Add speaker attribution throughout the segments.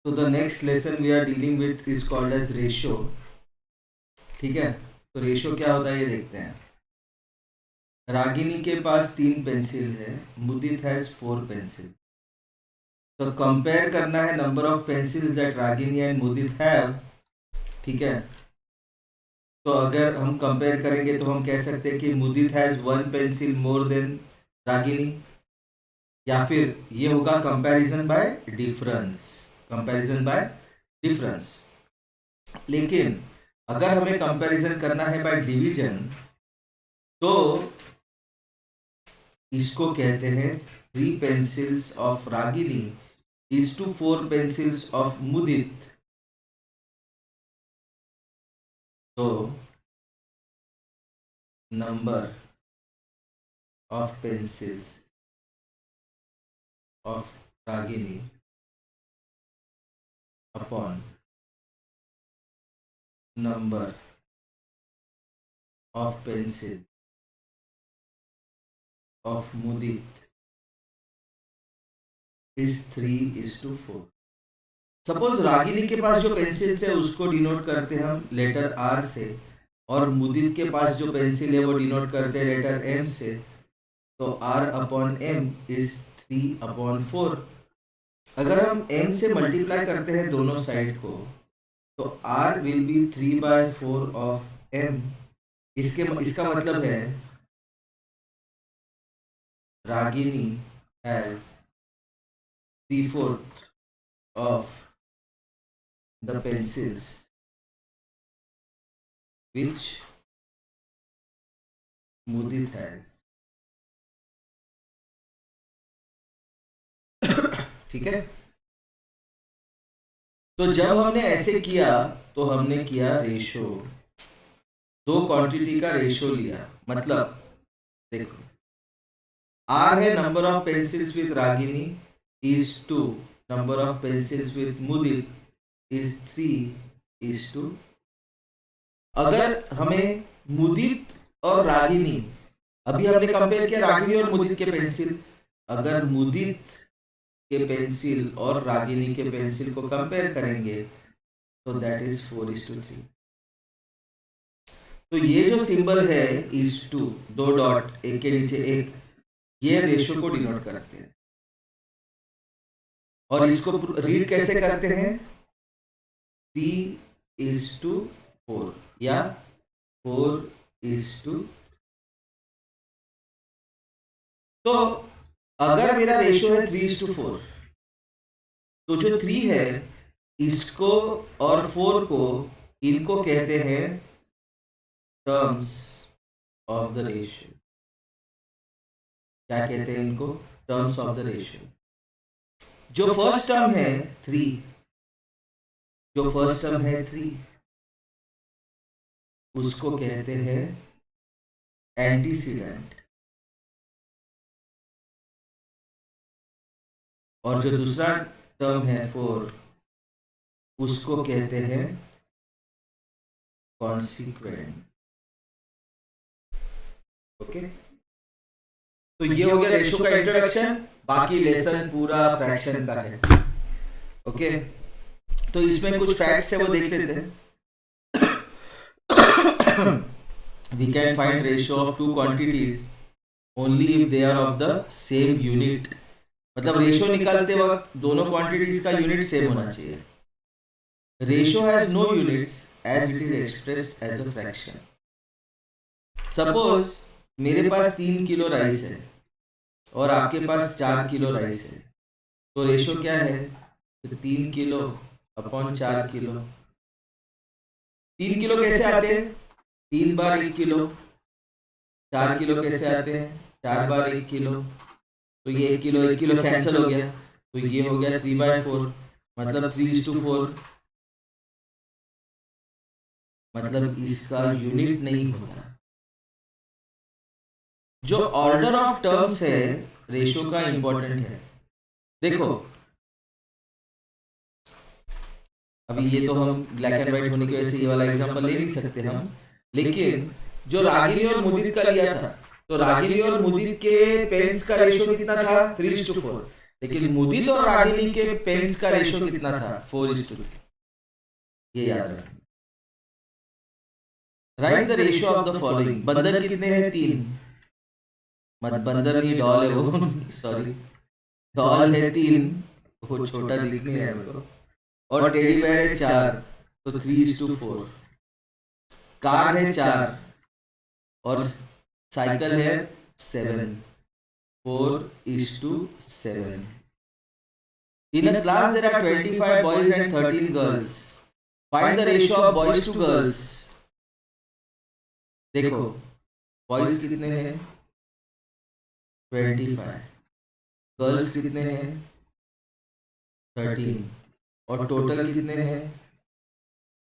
Speaker 1: So the next lesson we are dealing with is called as ratio. ठीक है, तो ratio क्या होता है ये देखते हैं. रागिनी के पास 3 पेंसिल है, मुदित हैज 4 पेंसिल. तो कंपेयर करना है number of pencils that Ragini and Mudit have. ठीक है, तो अगर हम कंपेयर करेंगे तो हम कह सकते हैं कि Mudit has 1 pencil more than Ragini, या फिर ये होगा comparison by difference. Comparison by difference. लेकिन अगर हमें कंपैरिजन करना है बाय डिवीजन तो इसको कहते हैं 3 pencils of Ragini is to 4 pencils of Mudit. तो number of pencils of Ragini upon number of pencil of Mudit is 3:4. Suppose Ragini के पास जो पेंसिल है उसको डिनोट करते हैं हम लेटर आर से, और मुदित के पास जो पेंसिल है वो डिनोट करते हैं लेटर एम से. तो आर अपॉन एम इज 3/4. अगर हम एम से मल्टीप्लाई करते हैं दोनों साइड को तो R will be 3/4 of M. इसका मतलब है Ragini has 3/4 of the pencils which Mudit has. ठीक है, तो जब हमने ऐसे किया तो हमने किया रेशो, दो क्वांटिटी का रेशो लिया. मतलब देखो, आर है number of pencils with Ragini is 2, number of pencils with Mudit is 3:2. अगर हमें मुदित और रागिनी, अभी हमने कंपेयर किया रागिनी और मुदित के पेंसिल, अगर मुदित के पेंसिल और रागिनी के पेंसिल को कंपेयर करेंगे तो दैट इज 4:3. तो ये जो सिंबल है इज 2, 2 डॉट एक के नीचे एक, ये रेशो को डिनोट करते हैं. और इसको रीड कैसे करते हैं? 3:4 या 4:. तो अगर मेरा रेशो है 3:4, तो जो 3 है इसको और 4 को, इनको कहते हैं टर्म्स ऑफ द रेशियो. क्या कहते हैं इनको? Terms of the ratio. जो फर्स्ट टर्म है 3, जो फर्स्ट टर्म है 3, उसको कहते हैं एंटीसीडेंट. और जो दूसरा टर्म है 4, उसको कहते हैं कॉन्सिक्वेंट. ओके, तो ये हो गया रेशो का इंट्रोडक्शन. बाकी लेसन पूरा फ्रैक्शन का है. ओके, तो इसमें कुछ फैक्ट्स है वो देख लेते हैं. We can find ratio of 2 quantities only if they are of the same unit. मतलब रेशियो निकालते वक्त दोनों क्वांटिटीज का यूनिट सेम होना चाहिए. Ratio has no units as it is expressed as a fraction. Suppose मेरे पास 3 किलो राइस है और आपके पास 4 किलो राइस है, तो रेशो क्या है? 3 किलो अपॉन 4 किलो. 3 किलो कैसे आते हैं? 3 बार 1 किलो. 4 किलो कैसे आते हैं? 4 बार 1 किलो. तो ये 1 किलो कैंसिल हो गया, तो ये हो गया 3/4, मतलब 3:4. मतलब इसका यूनिट नहीं होता. जो ऑर्डर ऑफ टर्म्स है रेशियो का इंपॉर्टेंट है. देखो, अभी ये तो हम ब्लैक एंड व्हाइट होने की वजह से ये वाला एग्जांपल ले नहीं सकते हम, लेकिन जो रागिनी और मुदित का लिया था, तो रागिनी और मुदित के पेन्स का रेशियो कितना था? 3:4. लेकिन मुदित और रागिनी के पेन्स का रेशो कितना था? 4:3। ये याद रखना। Right the ratio of the following. बंदर कितने हैं? 3। मत बंदर नहीं, डॉल है वो सॉरी, डॉल है 3, वो छोटा दिखने है मेरे को। और टेडी बेयर है 4, तो 3:4। कार है 4 और साइकिल है 7, 4:7। In a class there are 25 boys and 13 girls. Find the ratio of boys to girls. देखो बॉयज कितने हैं? 25। गर्ल्स कितने हैं? 13। और टोटल कितने हैं?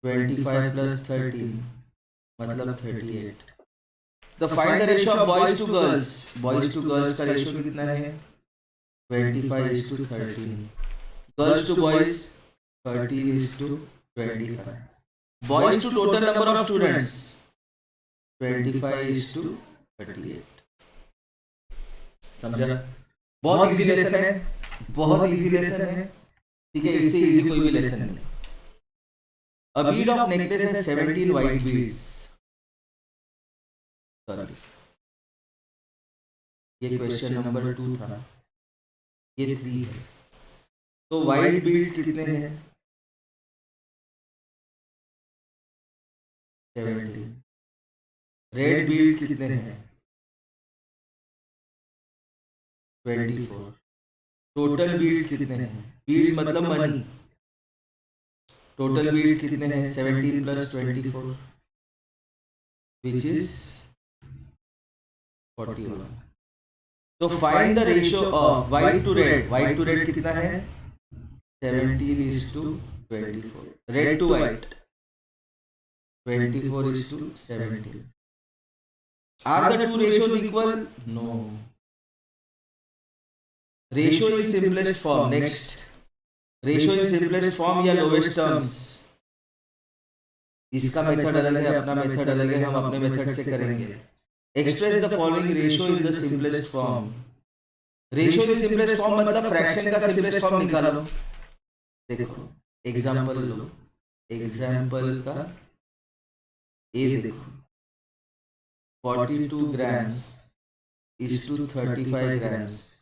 Speaker 1: 25 + 13 मतलब 38। तो find the ratio of boys to girls. Boys to girls का रेशियो कितना है? 25:13। Girls to boys 13:25। Boys to total number of students 25:38। समझा? बहुत इजी लेसन है, बहुत इजी लेसन है। ठीक है, इससे इजी कोई भी लेसन नहीं। A bead of necklace has 17 white beads. Sorry, ये क्वेश्चन नंबर 2 था, ये 3 है। तो व्हाइट बीड्स कितने हैं? 17। रेड बीड्स कितने हैं? 24। टोटल बीड्स कितने हैं? बीड्स मतलब मनी। टोटल बीड्स कितने हैं? 17 + 24 विच इज 41। तो find the ratio of white to red. White to red कितना है? 17:24। Red to white 24:17। Are the two ratios equal? No. Ratio in simplest form. Next, ratio in simplest form या lowest terms. इसका method अलग है, अपना method अलग है, हम अपने मेथड से करेंगे। Express the following ratio in the simplest form. Ratio in simplest form मतलब फ्रैक्शन का सिंपलेस्ट फॉर्म निकालो। देखो एग्जांपल लो, एग्जांपल का ए देखो, 42 ग्राम्स इज टू 35 ग्राम्स।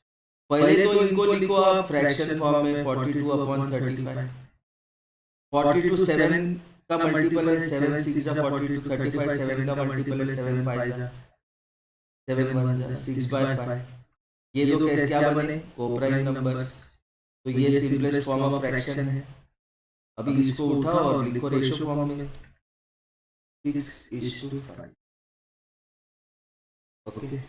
Speaker 1: पहले तो इनको लिखो आप फ्रैक्शन फॉर्म में, 42/35। 42 7 का मल्टीपल है, 7 6 42, 35 7 का मल्टीपल है, 7 5 7 1 6/5। ये दो केस क्या बने? Coprime numbers. तो ये सिंपलेस्ट फॉर्म ऑफ फ्रैक्शन है। अभी इसको उठाओ और लिखो रेशियो फॉर्म में 6:5। ओके,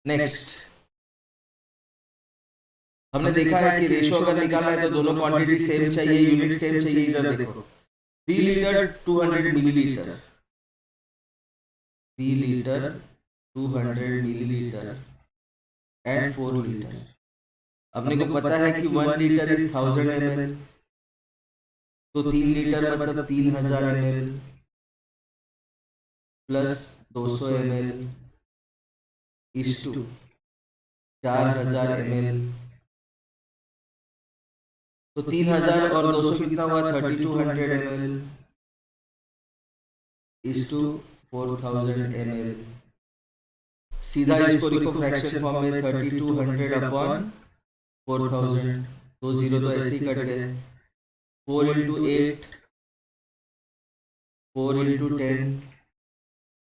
Speaker 1: नेक्स्ट हमने देखा है कि रेशियो अगर निकालना है तो दोनों क्वांटिटी सेम चाहिए, यूनिट सेम चाहिए। इधर देखो 3 litre 200 millilitre, 3 litre 200 millilitre and 4 litre. अपने को पता है कि 1 लीटर इज 1000 ml, तो 3 लीटर मतलब 3000 ml plus 200 ml is to 4000 ml। तो 3000 और 200 कितना हुआ? 3200 ml इज टू 4000 ml। सीधा इसको लिखो फ्रैक्शन फॉर्म में 3200/4000। 2 0 तो ऐसे ही कट गए। 4 × 8, 4 × 10,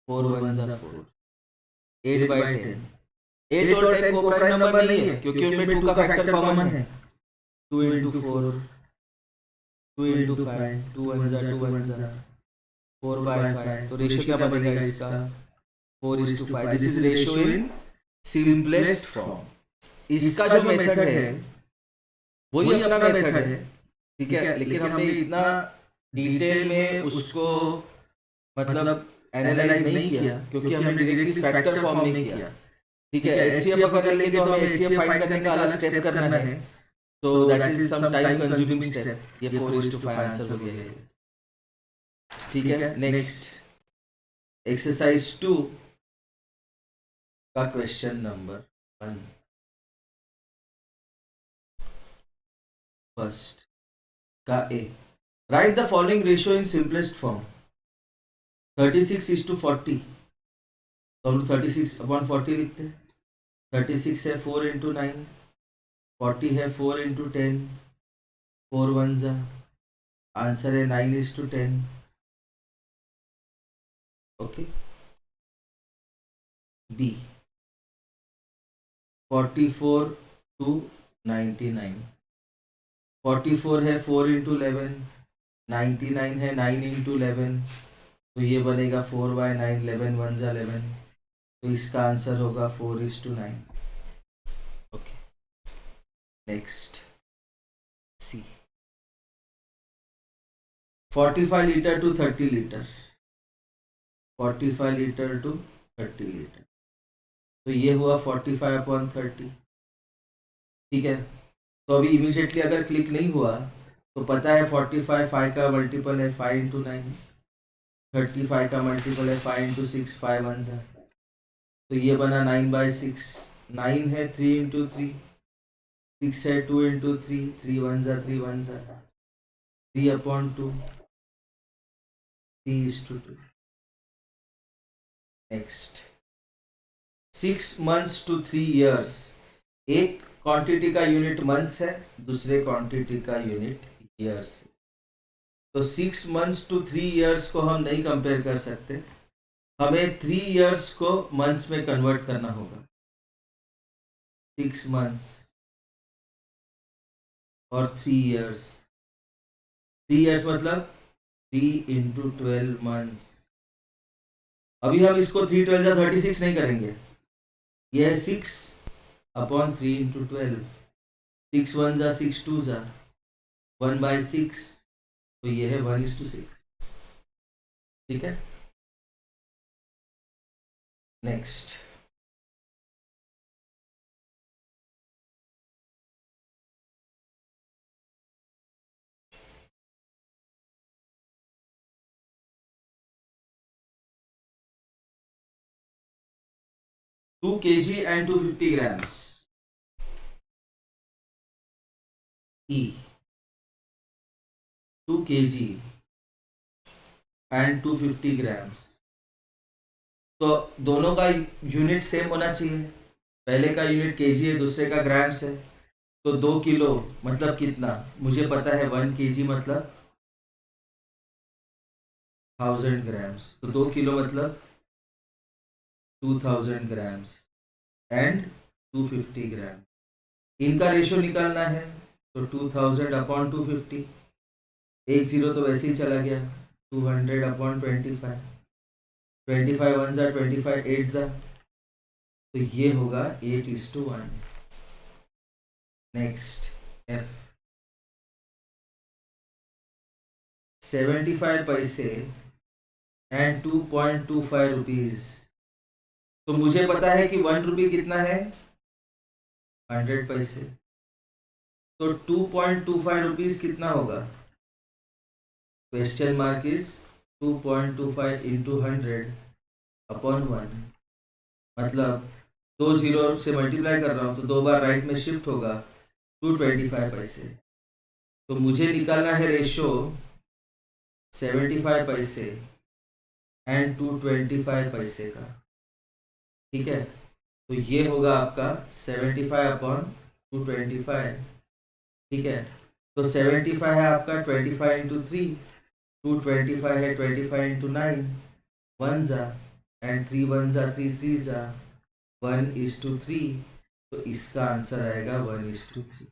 Speaker 1: 4 1 4, 8/10। 8 और 10 कोप्राइम नंबर नहीं है क्योंकि उनमें 2 का फैक्टर कॉमन है। 2 × 4, 2 × 5, 2 1 2 1 4/5। तो रेशियो क्या बनेगा इसका? 4:5। This is ratio in simplest form. इसका जो मेथड है वही अपना मेथड है, ठीक है, लेकिन हमने इतना डिटेल में उसको मतलब एनालाइज नहीं किया क्योंकि हमने डायरेक्टली फैक्टर फॉर्म नहीं किया। ठीक है, एचसीएफ अगर लेंगे तो हमें एचसीएफ फाइंड करने का अलग स्टेप करना है, तो that is some time consuming step. ये 4:5 आंसर हो गया। ठीक है, नेक्स्ट एक्सरसाइज 2 का क्वेश्चन नंबर 1 फर्स्ट का A, write the following ratio in simplest form. 36:40, तो हम लोग 36/40 लिखते हैं। 36 है 4 × 9, 40 है 4 × 10, 4 1 जा, आंसर है 9:10। ओके। बी 44:99, 44 है 4 × 11, 99 है 9 × 11, तो ये बनेगा 4/9, 11 1 जा 11, तो इसका आंसर होगा 4:9। Okay, next C, 45 litre to 30 litre, 45 litre to 30 litre, तो ये हुआ 45/30। ठीक है, तो अभी इमीडिएटली अगर क्लिक नहीं हुआ तो पता है 45 5 का मल्टीपल है 5 × 9, 35 का मल्टीपल है 5 × 6, 5 1 है, तो ये बना 9/6। 9 है 3 × 3, 6 है 2 × 3, 3 1 जा 3 1 जा, 3/2, 3:2। नेक्स्ट, 6 months to 3 years, एक क्वांटिटी का यूनिट मंथ्स है, दूसरे क्वांटिटी का यूनिट ईयर्स। तो 6 months to 3 years को हम नहीं कंपेयर कर सकते, हमें 3 years को मंथ्स में कन्वर्ट करना होगा। 6 months और 3 years, 3 years मतलब 3 × 12 months। अभी हम इसको 3 12 जा 36 नहीं करेंगे, यह है 6/3 × 12, 6 1 जा 6 2 जा 1/6, तो ये है 1:6। ठीक है, next, to kg and 250 grams, E 2 kg and 250 grams, तो दोनों का यूनिट सेम होना चाहिए। पहले का यूनिट केजी है, दूसरे का ग्राम्स है, तो 2 किलो मतलब कितना, मुझे पता है 1 kg मतलब 1000 ग्राम्स, तो 2 किलो मतलब 2000 ग्राम्स एंड 250 ग्राम, इनका रेशियो निकालना है। तो 2000/250, एक जीरो तो वैसे ही चला गया, 200/25, 25 1 जा 25 8 जा, तो ये होगा 8:1। नेक्स्ट, एफ 75 पैसे एंड 2.25 रुपीज, तो मुझे पता है कि 1 रुपी कितना है, 100 पैसे, तो 2.25 रुपीज कितना होगा, क्वेश्चन मार्क इज 2.25 × 100/1, मतलब 2 जीरो से मल्टीप्लाई कर रहा हूँ तो 2 बार राइट में शिफ्ट होगा, 225 पैसे। तो मुझे निकालना है रेशो 75 पैसे एंड 225 पैसे का। ठीक है, तो ये होगा आपका 75/225। ठीक है, तो 75 है आपका 25 × 3, 225 है 25 × 9, 1 जा, एंड 3 1 जा 3 3 जा, 1:3, तो इसका आंसर आएगा 1:3।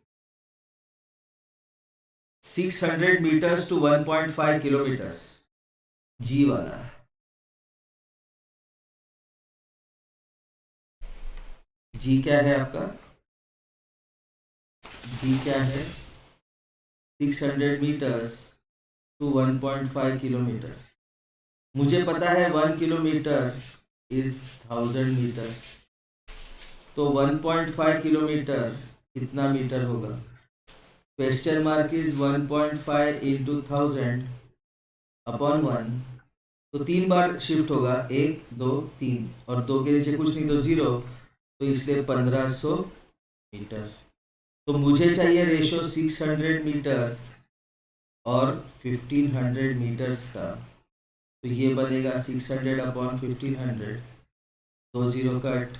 Speaker 1: 600 मीटर्स टू 1.5 किलोमीटर्स, जी वाला। जी क्या है आपका, जी क्या है, 600 मीटर्स टू 1.5 किलोमीटर्स, मुझे पता है 1 किलोमीटर इज 1000 मीटर्स, तो 1.5 किलोमीटर कितना मीटर होगा, क्वेश्चन मार्क इज 1.5 × 1000/1, तो 3 बार शिफ्ट होगा, 1 2 3, और 2 के नीचे कुछ नहीं तो 0, तो इसलिए 1500 मीटर। तो मुझे चाहिए रेशो 600 मीटर्स और 1500 मीटर्स का। तो ये बनेगा 600 अपॉन 1500, 2 0 कट,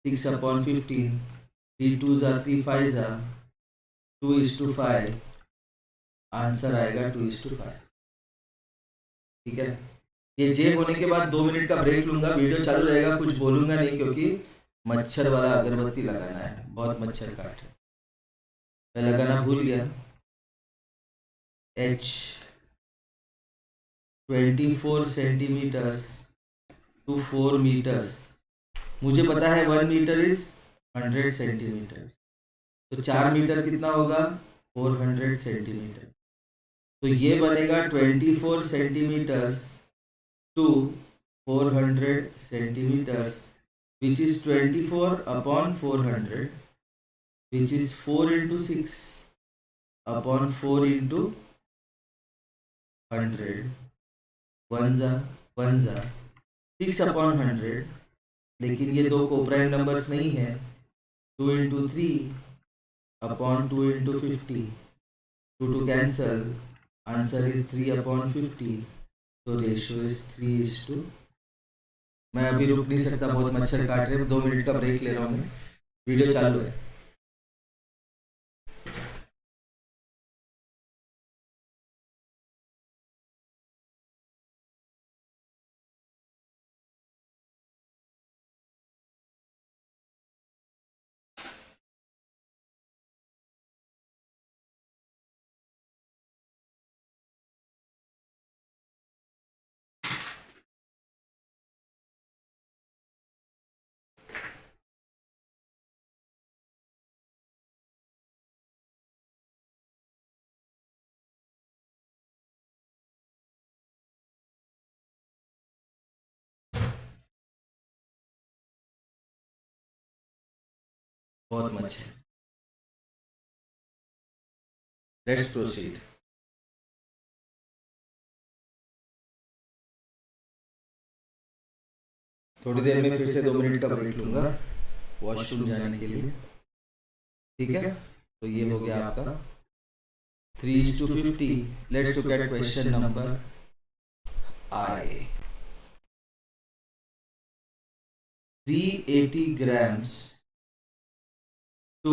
Speaker 1: 6 अपॉन 15, 3 2 ज़ा 3 5 ज़ा 2:5, आंसर आएगा 2:5। ठीक है, ये जे होने के बाद 2 मिनट का ब्रेक लूंगा, वीडियो चालू रहेगा, कुछ बोलूंगा नहीं क्योंकि मच्छर वाला अगरबत्ती लगाना है, बहुत मच्छर काट है, मैं लगाना भूल गया। H 24 सेंटीमीटर्स टू 4 मीटर्स, मुझे पता है 1 मीटर इज 100 सेंटीमीटर, तो 4 मीटर कितना होगा, 400 सेंटीमीटर। तो ये बनेगा 24 centimetres to 400 centimetres, which is 24 upon 400, which is 4 into 6 upon 4 into 100, 1 जा 1 जा 6 upon 100, लेकिन ये दो कोप्राइम नंबर्स नहीं है, 2 into 3 upon 2 into 50, 2 to cancel, answer is 3 upon 50, तो रेशियो इज 3:2। मैं अभी रुक नहीं सकता, बहुत मच्छर काट रहे हैं, 2 मिनट का ब्रेक ले रहा हूँ मैं, वीडियो चालू है। बहुत मच्छर, लेट्स प्रोसीड। थोड़ी देर में फिर से 2 मिनट का ब्रेक लूंगा वॉशरूम जाने के लिए, ठीक है। तो ये हो गया आपका 3:50। Let's look at question number I। 380 grams to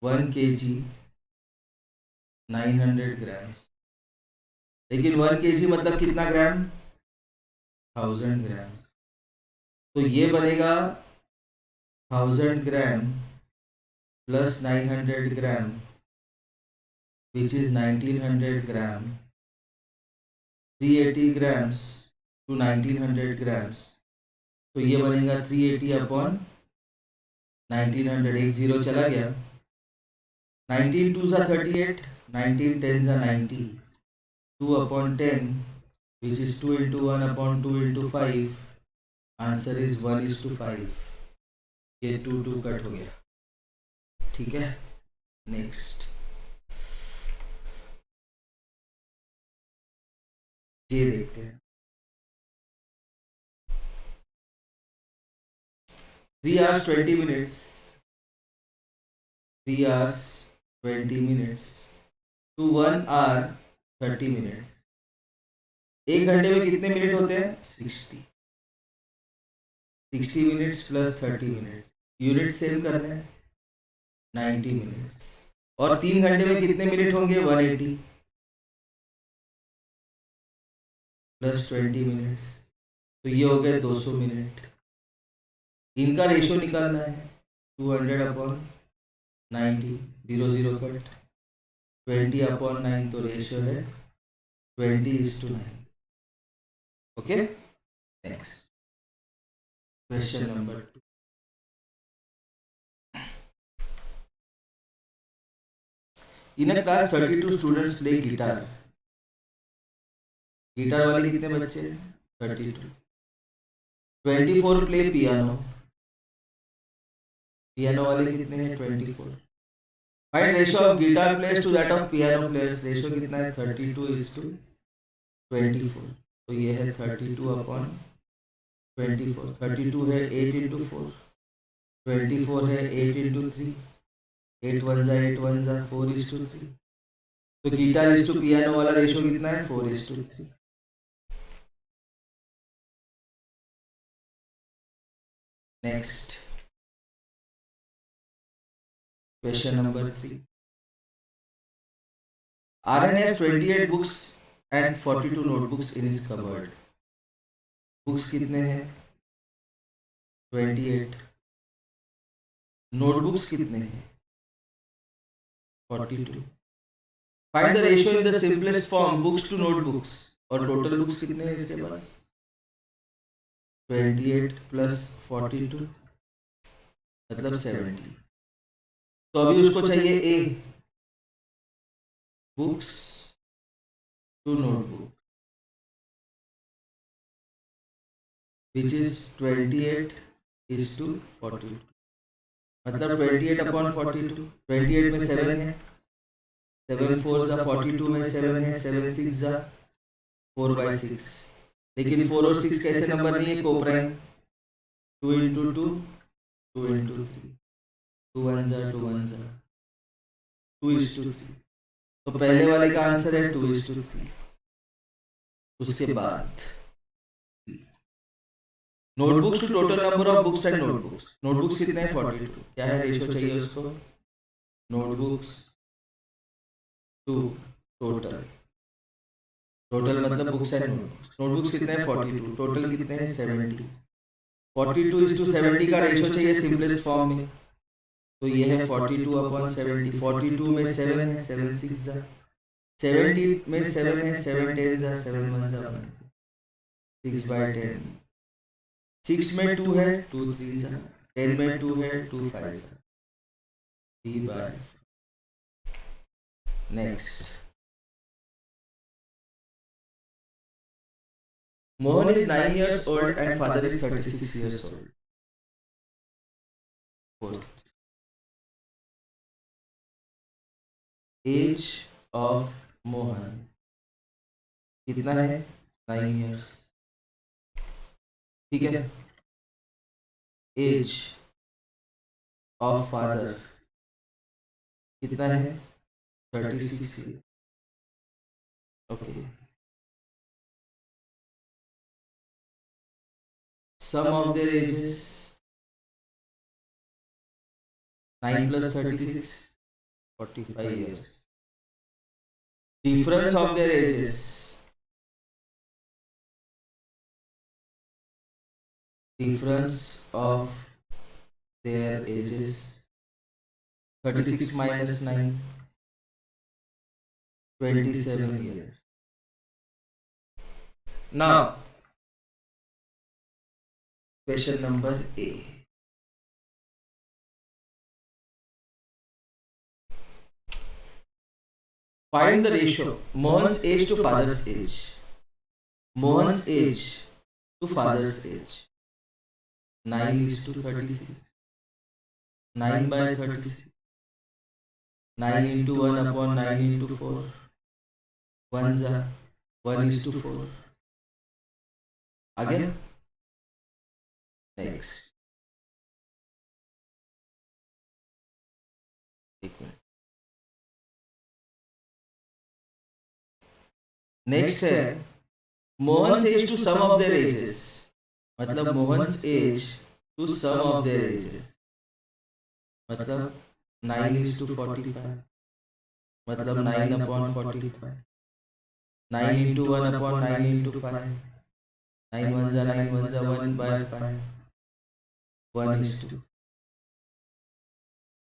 Speaker 1: 1 kg 900 grams, लेकिन 1 kg मतलब कितना ग्राम, 1000 ग्राम। तो ये बनेगा 1000 gram plus 900 gram, which is 1900 gram, 380 grams to 1900 grams, तो ये बनेगा 380 अपॉन 1900, एक जीरो चला गया, 19 2 ज़ा 38, 19 10 ज़ा 90, 2 upon 10 which is 2 into 1 upon 2 into 5, answer is 1:5। ये 2 2 कट हो गया, ठीक है। नेक्स्ट ये देखते हैं, 3 hours 20 minutes, 3 hours 20 minutes to 1 hour 30 minutes। एक घंटे में कितने मिनट होते हैं, 60 minutes plus 30 minutes, unit same करना है, 90 मिनट्स। और 3 घंटे में कितने मिनट होंगे, 180 प्लस 20 मिनट्स, तो ये हो गए 200 मिनट। इनका रेशियो निकालना है, 200 अपॉन 90, 0 0 कट, 20 अपॉन 9, तो रेशियो है 20:9। Okay, next question number 2। इन अ class 32 students play guitar, guitar वाले कितने बच्चे हैं, 32। 24 प्ले पियानो, पियानो वाले कितने हैं, 24। Find ratio of guitar players to that of piano players, ratio कितना है, 32:2। 24, तो ये है 32/24, 32 है 8 × 4, 24 है 8 × 3, 8 × 1 = 8 × 1 = 4:3। तो गिटार इज टू पियानो वाला रेशो कितना है? 4:3। Next question number 3। RN has 28 books and 42 notebooks in his cupboard. Books कितने हैं? 28। नोटबुक्स कितने हैं? 42। Find the ratio in the simplest form books to notebooks. और टोटल बुक्स कितने हैं इसके पास? 28 + 42 मतलब 70। तो अभी उसको चाहिए A, books to notebook, which is 28:42, मतलब 28/42। 28 में 7 है, 7 4 ज़ा 42 में 7 है, 7 6 ज़ा 4/6। लेकिन 4 और 6 कैसे नंबर नहीं है? कोप्राइम। 2 × 2 2 × 3, 2 1 ज़ा 2 1 ज़ा 2:3। तो पहले वाले का आंसर है 2:3। उसके बाद notebooks to total number of books and notebooks. Notebooks कितने हैं? 42। क्या है रेशियो चाहिए उसको? Notebooks to total. टोटल मतलब बुक्स एंड नोटबुक्स। नोटबुक्स कितने हैं? 42। टोटल कितने हैं? 70। 42:70 का रेशियो चाहिए सिंपलेस्ट फॉर्म में, तो ये है 42/70। 42 में 7 है, 7 6 ज़ा 70 में 7 है, 7 10 ज़ा 7 1 ज़ा 1, 6/10। 6 में 2 है, 2 3 ज़ा 10 में 2 है, 2 5 ज़ा 3/। Next, Mohan is 9 years old and father is 36 years old. Fourth, age of Mohan कितना है? 9 years। ठीक है। एज ऑफ फादर कितना है? 36 year. Okay. Sum of their ages 9 + 36 45 years। Difference of their ages difference of their ages 36 minus 9 27 years। Now question number A, find the ratio Mohan's age to father's age। Mohan's age to father's age 9:36, 9/36, 9 × 1/9 × 4, 1 ज़ा 1:4। आगे next, एक minute. Next है Mohan's age to sum of their ages, मतलब Mohan's age to sum of their ages मतलब 9:45, मतलब 9/45, 9 × 1/9 × 5, 9 1 ज़ा 9 1 ज़ा 1/5, 1:2।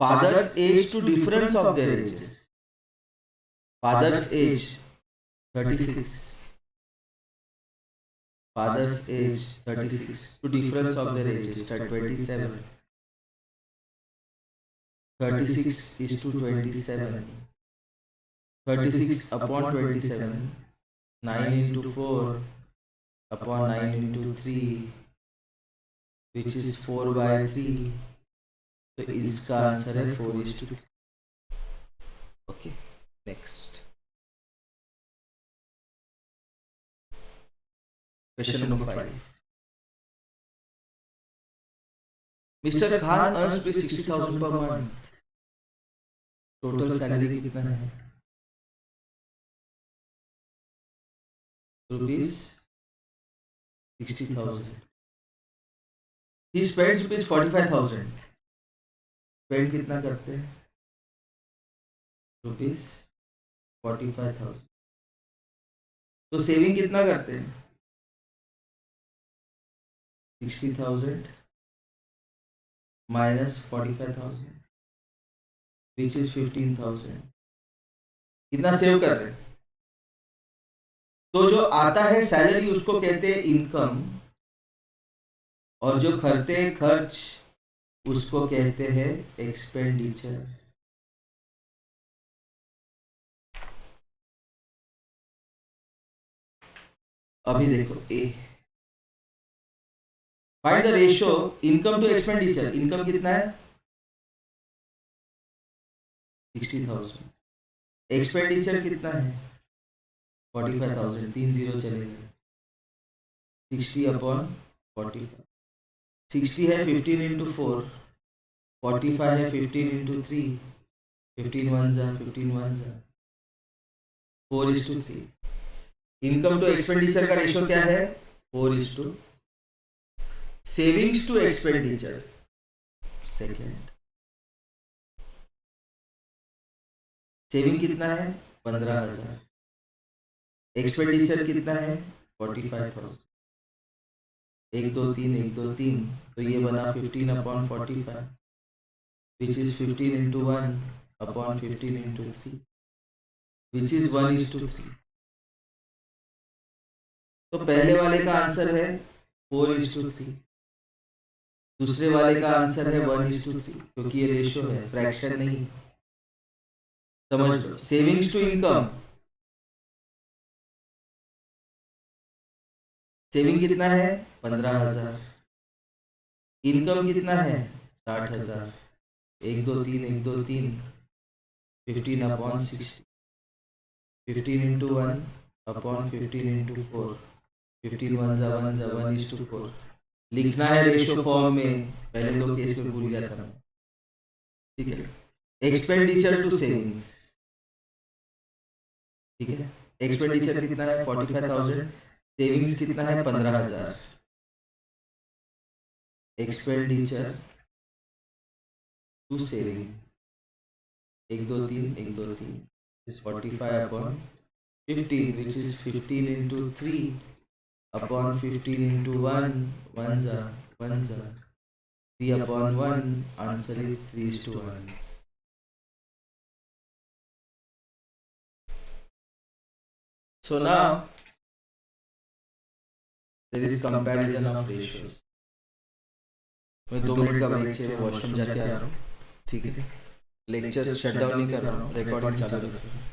Speaker 1: Father's age to difference of their ages, father's age 36, father's age 36 to difference of their ages 27, 36:27, 36/27, 9 × 4/9 × 3, which is 4/3। तो इसका answer है 4:3। Okay next, question number 5. Mister Khan earns rupees 60,000 per month. Total salary कितना है? Rupees 60,000. He spends rupees 45,000. Spend कितना करते हैं? Rupees 45,000. तो saving कितना करते हैं? 60,000 माइनस 45,000 विच इज 15,000. कितना सेव कर रहे हैं? तो जो आता है सैलरी उसको कहते हैं इनकम, और जो करते हैं खर्च उसको कहते हैं एक्सपेंडिचर. अभी देखो A, find the ratio income to expenditure. Income कितना है? 60,000. एक्सपेंडिचर कितना है? 45,000. 3 जीरो चले गए. 60 अपॉन 45. 60 है 15 इंटू 4. 45 है 15 इंटू 3. 15 वन जा 15 वन जा 4:3. इनकम टू एक्सपेंडिचर का रेशियो क्या है? 4:. Savings to expenditure second. Saving कितना है? 15,000. एक्सपेंडिचर कितना है? 45,000. 1 2 3 1 2 3. तो ये बना 15 upon 45 which is 15 into 1 upon 15 into 3 which is 1:3. तो पहले वाले का आंसर है 4:3. दूसरे वाले का आंसर है 1:3, क्योंकि ये रेशियो है, फ्रैक्शन नहीं. समझ लो. Savings to income. सेविंग कितना है? 15,000. इनकम कितना है? 60,000. 1 2 3 1 2 3. 15 अपॉन 60. 15 into 1 upon 15 into 4. 15 1 जा 1:4. लिखना है रेशियो फॉर्म में. पहले 2 केस में भूल गया था मैं. ठीक है. Expenditure to savings. ठीक है. एक्सपेंडिचर कितना है? 45,000. सेविंग्स कितना है? 15,000. Expenditure to saving 1 2 3 1 2 3 45 upon 15 which is 15 into 3 upon 15 into 1 1 जा 3 upon 1. Answer is 3:1. So now there is comparison of ratios. मैं 2 मिनट का ब्रेक चाहिए, वॉशरूम जाके आ रहा हूँ. ठीक है. लेक्चर शट डाउन नहीं कर रहा हूँ, रिकॉर्डिंग चालू रख रहा हूँ.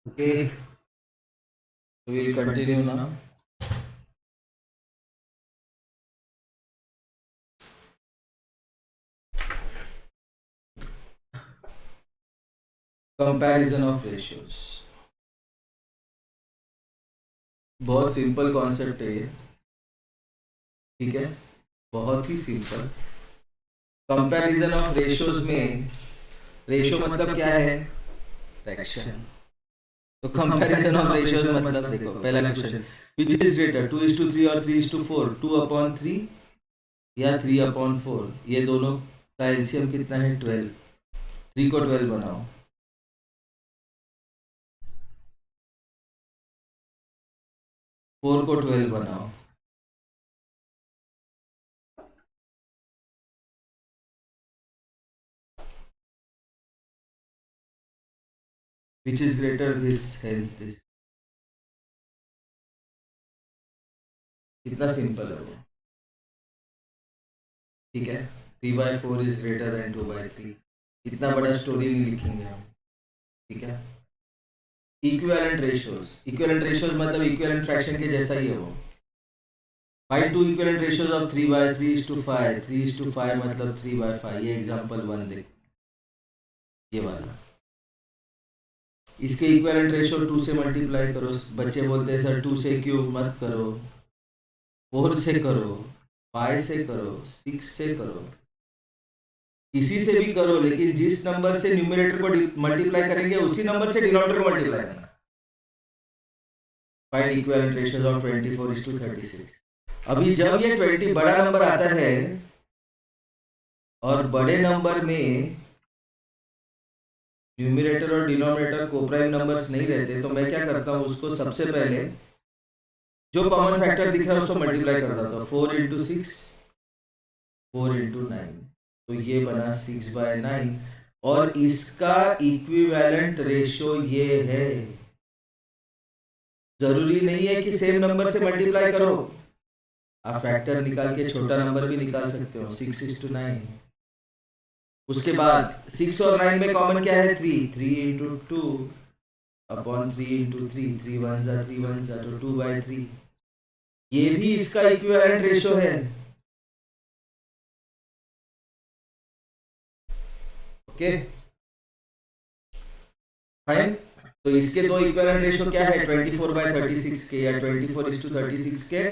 Speaker 1: Okay, we will continue now. Comparison of ratios. बहुत सिंपल कॉन्सेप्ट है ये. ठीक है. बहुत ही सिंपल। कंपैरिजन ऑफ रेशियोज में रेशियो मतलब क्या है? फ्रैक्शन। तो कंपैरिजन ऑफ रेशियोज मतलब देखो, पहला क्वेश्चन, विच इज ग्रेटर 2:3 और 3:4? 2/3 या 3/4? ये दोनों का एलसीएम कितना है? 12। 3 को 12 बनाओ। 4 को 12 बनाओ। Which is greater this hence this. कितना सिंपल है वो, ठीक है। 3/4 इज ग्रेटर देन 2/3। इतना बड़ा स्टोरी नहीं लिखेंगे हम, ठीक है। इक्विवेलेंट रेशियोज, इक्विवेलेंट रेशियोज मतलब इक्विवेलेंट फ्रैक्शन के जैसा ही है वो। Find two equivalent ratios of 3/3:5। 3:5 मतलब 3/5। ये एग्जांपल 1 देख, ये वाला। इसके इक्विवेलेंट रेशियो 2 से मल्टीप्लाई करो। बच्चे बोलते हैं सर 2 से क्यों? मत करो, 4 से करो, 5 से करो, 6 से करो, किसी से भी करो, लेकिन जिस नंबर से न्यूमरेटर को मल्टीप्लाई करेंगे उसी नंबर से डिनोमिनेटर को मल्टीप्लाई करना। Find equivalent ratios of 24:36। अभी जब ये 20 बड़ा नंबर आता है और बड़े नंबर में न्यूमरेटर और डिनोमिनेटर कोप्राइम नंबर्स नहीं रहते, तो मैं क्या करता हूँ, उसको सबसे पहले जो कॉमन फैक्टर दिख रहा है उसको मल्टीप्लाई कर देता हूँ। 4 × 6, 4 × 9, तो ये बना 6/9। और इसका इक्विवेलेंट रेशियो ये है। जरूरी नहीं है कि सेम नंबर से मल्टीप्लाई करो, आप फैक्टर निकाल के छोटा नंबर भी निकाल सकते हो। 6:9। उसके बाद 6 और 9 में कॉमन क्या है? 3। 3 × 2/3 3 1 जा 3 1 जा, तो 2/3। ये भी इसका इक्विवेलेंट रेशियो है। Okay fine. तो इसके दो इक्विवेलेंट रेशियो क्या है? 24/36 के या 24:36 के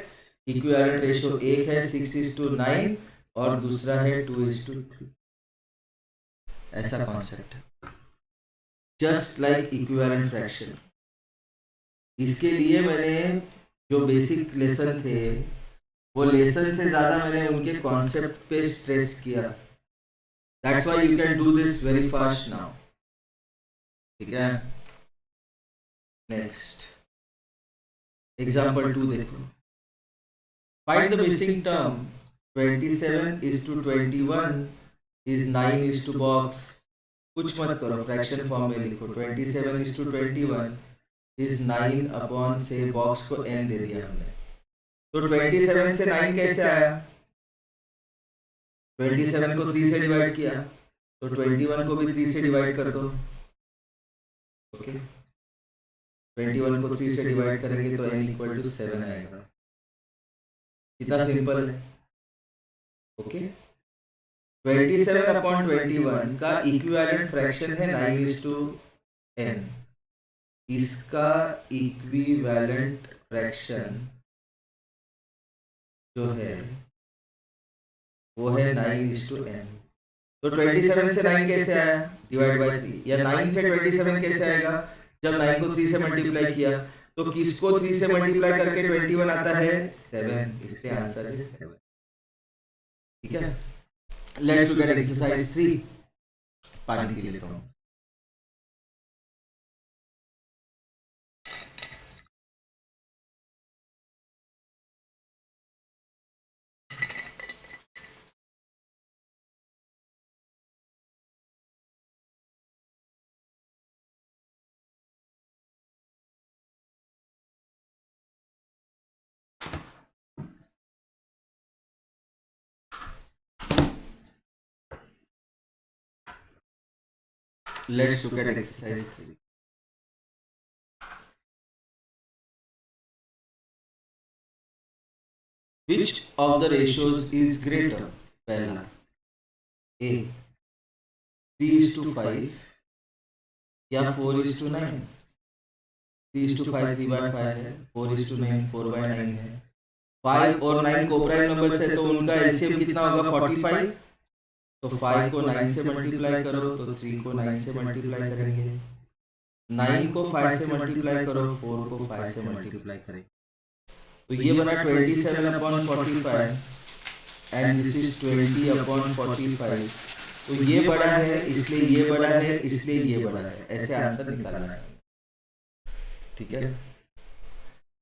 Speaker 1: इक्विवेलेंट रेशियो एक है 6:9 और दूसरा है 2:3। ऐसा कॉन्सेप्ट है, जस्ट लाइक इक्विवेलेंट फ्रैक्शन। इसके लिए मैंने जो बेसिक लेसन थे, वो लेसन से ज्यादा मैंने उनके कॉन्सेप्ट पे स्ट्रेस किया। That's why you can do this very fast now, ठीक है। नेक्स्ट एग्जांपल 2 देखो। Find the missing term 27:21 is 9:box। कुछ मत करो, फ्रैक्शन फॉर्म में लिखो। 27:21 इज 9 से बॉक्स को n दे दिया हमने। तो 27 से 9 कैसे आया? 27 को 3 से डिवाइड किया, तो 21 को भी 3 से डिवाइड कर दो। ओके 21 को 3 से डिवाइड करेंगे तो n = 7 आएगा। कितना सिंपल है। ओके 27/21 का इक्विवेलेंट फ्रैक्शन है 9:n। इसका इक्विवेलेंट फ्रैक्शन जो है वो है 9:n। तो 27 से 9 कैसे आया? Divide by 3। या 9 से 27 कैसे आएगा? जब 9 को 3 से मल्टीप्लाई किया, तो किसको 3 से मल्टीप्लाई करके 21 आता है? 7। इसलिए आंसर है 7, ठीक है। Let's look at exercise 3। पानी पी लेता हूँ। Let's look at exercise 3. Which of the ratios is greater? पहला A 3:5 या 4:9। 3:5 3/5 है, 4:9 4/9 है। 5 और 9 कोप्राइम नंबर्स है, तो उनका एलसीएम कितना होगा 45। तो 5 को 9 से मल्टीप्लाई करो तो 3 को 9 से मल्टीप्लाई करेंगे, 9 को 5 से मल्टीप्लाई करो, 4 को 5 से मल्टीप्लाई करेंगे, तो ये बना 27/45 एंड दिस इज 20/45। तो ये बड़ा है इसलिए ये बड़ा है इसलिए ये बड़ा है, ऐसे आंसर निकालना है। ठीक है,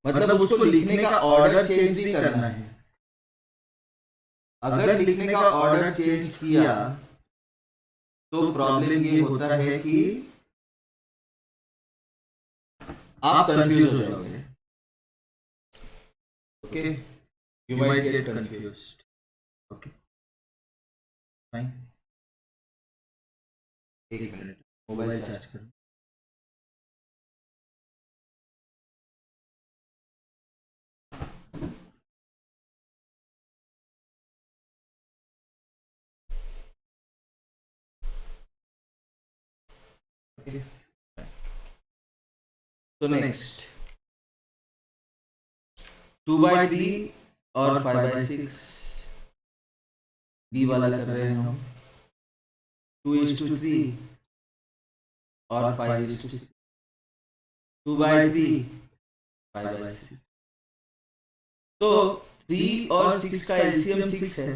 Speaker 1: मतलब उसको लिखने का ऑर्डर चेंज नहीं करना है। अगर लिखने का ऑर्डर चेंज किया तो प्रॉब्लम ये होता है कि आप कंफ्यूज हो जाओगे। Okay, you might get confused. Okay fine, एक मिनट मोबाइल चार्ज करो। तो नेक्स्ट 2/3 और 5/6 बी वाला कर रहे हैं हम। 2:3 और 5:6, 2/3 5/6। तो 3 और 6 का एलसीएम 6 है,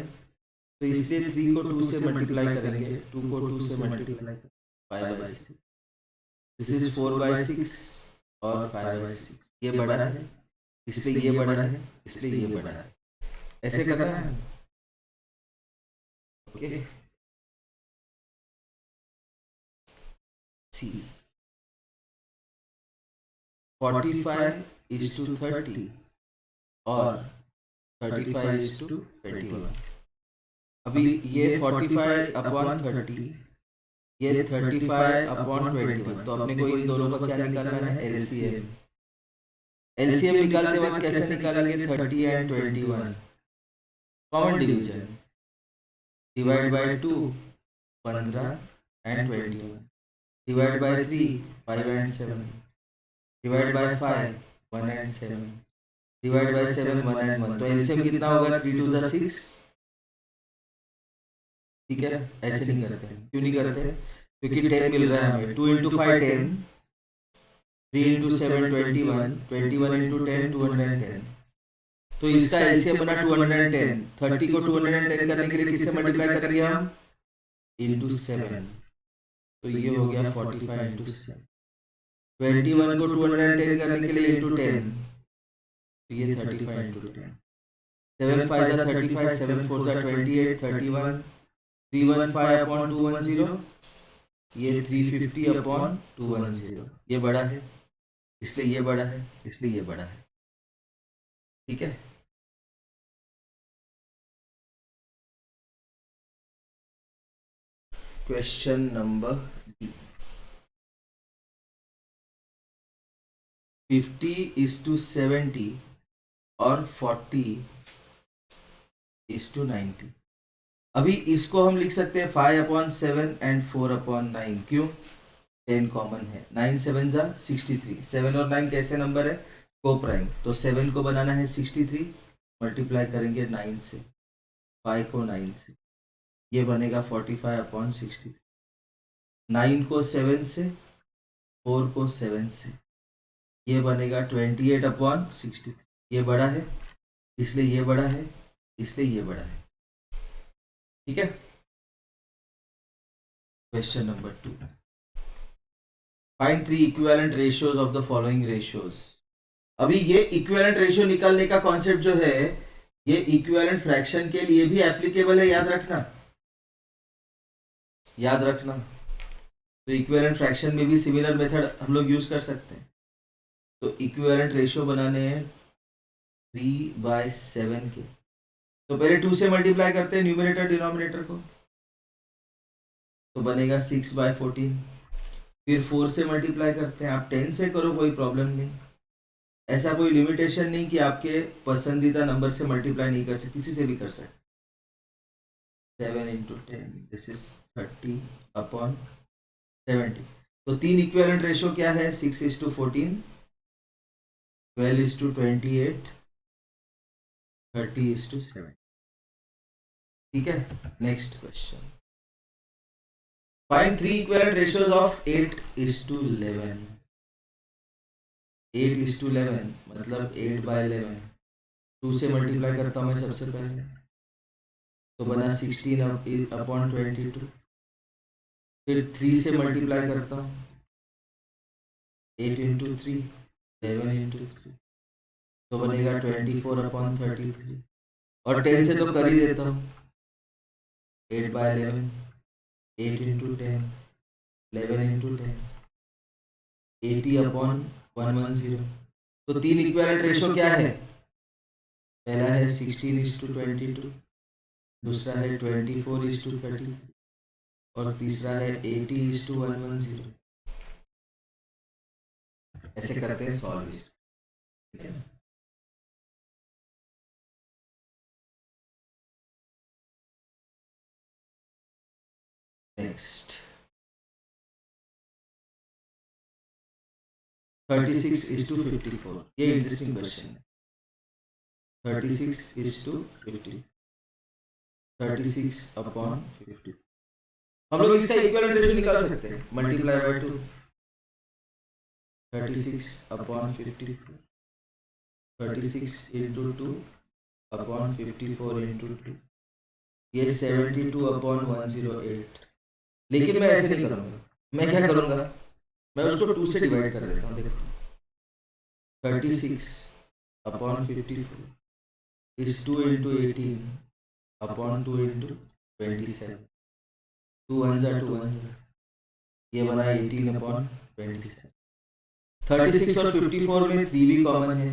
Speaker 1: तो इसलिए 3 को 2 से मल्टीप्लाई करेंगे, 2 को 2 से मल्टीप्लाई 5/6। दिस इज 4/6 और 5/6। ये बड़ा है इसलिए ये बड़ा है इसलिए ये बड़ा है, ऐसे करना है। ओके, सी 45:30 और 35:21। अभी ये 45/30, ये 35/21, तो अपने को इन दोनों का क्या निकालना है, एलसीएम। एलसीएम निकालते वक्त कैसे निकालेंगे, 30 and 21 common division, divide by 2 15 and 21, divide by 3 5 and 7, divide by 5 1 and 7, divide by 7 1 and 1। तो एलसीएम कितना होगा, 3 2 जा 6। ठीक है, ऐसे नहीं करते। क्यों नहीं करते, क्योंकि 10 मिल रहा है हमें। 2 × 5 10, 3 × 7 21, 21 × 10 210। तो इसका एलसीएम बना 210। 30 को 210 करने के लिए किससे मल्टीप्लाई करेंगे हम, इंटू 7। तो ये हो गया 45 × 7। 21 को 210 करने के लिए इंटू 10, तो ये 35 × 10। 7 5 जा 35, 7 4 जा 28, 31 315/210, ये 350/210। ये बड़ा है इसलिए ये बड़ा है इसलिए ये बड़ा है। ठीक है, क्वेश्चन नंबर 50:70 और 40:90। अभी इसको हम लिख सकते हैं 5/7 एंड 4/9। क्यों, 10 कॉमन है, 9 7 जा 63। 7 और 9 कैसे नंबर है, को प्राइम। तो 7 को बनाना है 63, मल्टीप्लाई करेंगे 9 से, 5 को 9 से, ये बनेगा 45/60। 9 को 7 से, 4 को 7 से, ये बनेगा 28/60। ये बड़ा है इसलिए ये बड़ा है इसलिए ये बड़ा है। ठीक है, question number 2, find 3 equivalent ratios of the following ratios. अभी ये इक्विवेलेंट रेशियो निकालने का कॉन्सेप्ट जो है, ये इक्विवेलेंट फ्रैक्शन के लिए भी एप्लीकेबल है, याद रखना याद रखना। तो इक्विवेलेंट फ्रैक्शन में भी सिमिलर मेथड हम लोग यूज कर सकते हैं। तो इक्विवेलेंट रेशियो बनाने हैं 3/7 के, तो पहले 2 से मल्टीप्लाई करते हैं न्यूमरेटर डिनोमिनेटर को, तो बनेगा 6/14। फिर 4 से मल्टीप्लाई करते हैं, आप 10 से करो कोई प्रॉब्लम नहीं, ऐसा कोई लिमिटेशन नहीं कि आपके पसंदीदा नंबर से मल्टीप्लाई नहीं कर सकते, किसी से भी कर सकते। 7 × 10, दिस इज 30/70। तो 3 इक्विवेलेंट रेशियो क्या है, 6:14, 12:28 30:7। ठीक है, next question. Find 3 equivalent ratios of 8:11। 8:11 मतलब 8/11। 2 से मल्टीप्लाई करता हूँ मैं सबसे पहले, तो बना 16/22। फिर 3 से मल्टीप्लाई करता हूँ, 8 × 3 11 × 3, तो बनेगा 24/33। और 10 से तो कर ही देता हूँ, 8/11, 8 × 10, 11 × 10, 80/110। तो 3 इक्विवेलेंट रेशियो क्या है? पहला है 16:22, दूसरा है 24:33 और तीसरा है 80:110। ऐसे करते हैं सॉल्व इसको। नेक्स्ट 36:54। ये इंटरेस्टिंग क्वेश्चन है। 36:50, 36/50। हम लोग इसका इक्विवेलेंट रेशियो निकाल सकते हैं, मल्टीप्लाई बाय 2। 36/54, 36 × 2/54 × 2, ये 72/108। लेकिन मैं ऐसे नहीं करूँगा, मैं क्या करूँगा, मैं उसको 2 से डिवाइड कर देता हूँ। देखो 36/54 is 2 × 18/2 × 27। 2 1 2 1, ये बना 18/27। 36 और 54 में 3 भी कॉमन है,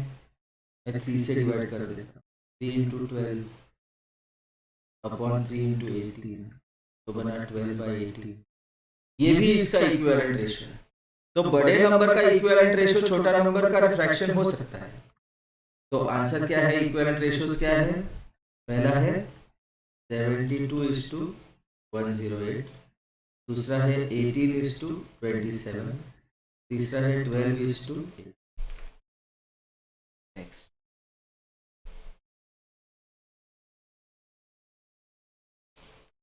Speaker 1: मैं 3 से डिवाइड कर देता हूँ। 3 × 12/3 × 18, तो बना 12/18। ये भी इसका इक्विवेलेंट रेशियो है। तो बड़े नंबर का इक्विवेलेंट रेशियो छोटा नंबर का रिफ्रैक्शन हो सकता है। तो आंसर क्या है, इक्विवेलेंट रेशियोज क्या है? पहला है 72:108, दूसरा है 18:27, तीसरा है 12:8। नेक्स्ट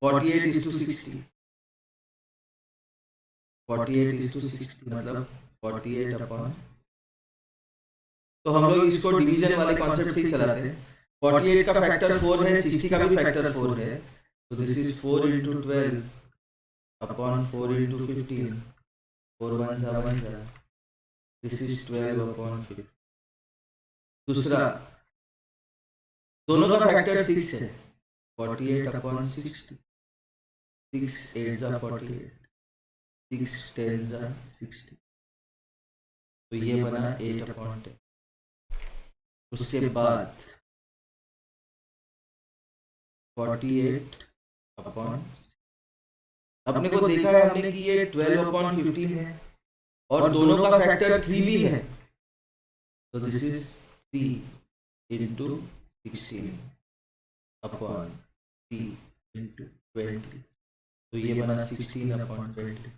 Speaker 1: 48:60। 48:60 मतलब 48/, तो हम लोग इसको डिवीजन वाले कॉन्सेप्ट से ही चलाते हैं। 48 का फैक्टर 4 है, 60 का भी फैक्टर 4 है, तो दिस इज 4 × 12/4 × 15, 4 1 1, दिस इज 12/15। दूसरा, दोनों का फैक्टर 6 है, 48/60, 6 8 48, 6 10 60, तो ये बना 8/10। उसके बाद 48/, अपने को देखा है हमने कि ये 12/15 है और दोनों का फैक्टर 3 भी है, तो दिस इज 3 × 16/3 × 20, तो ये बना 16/20।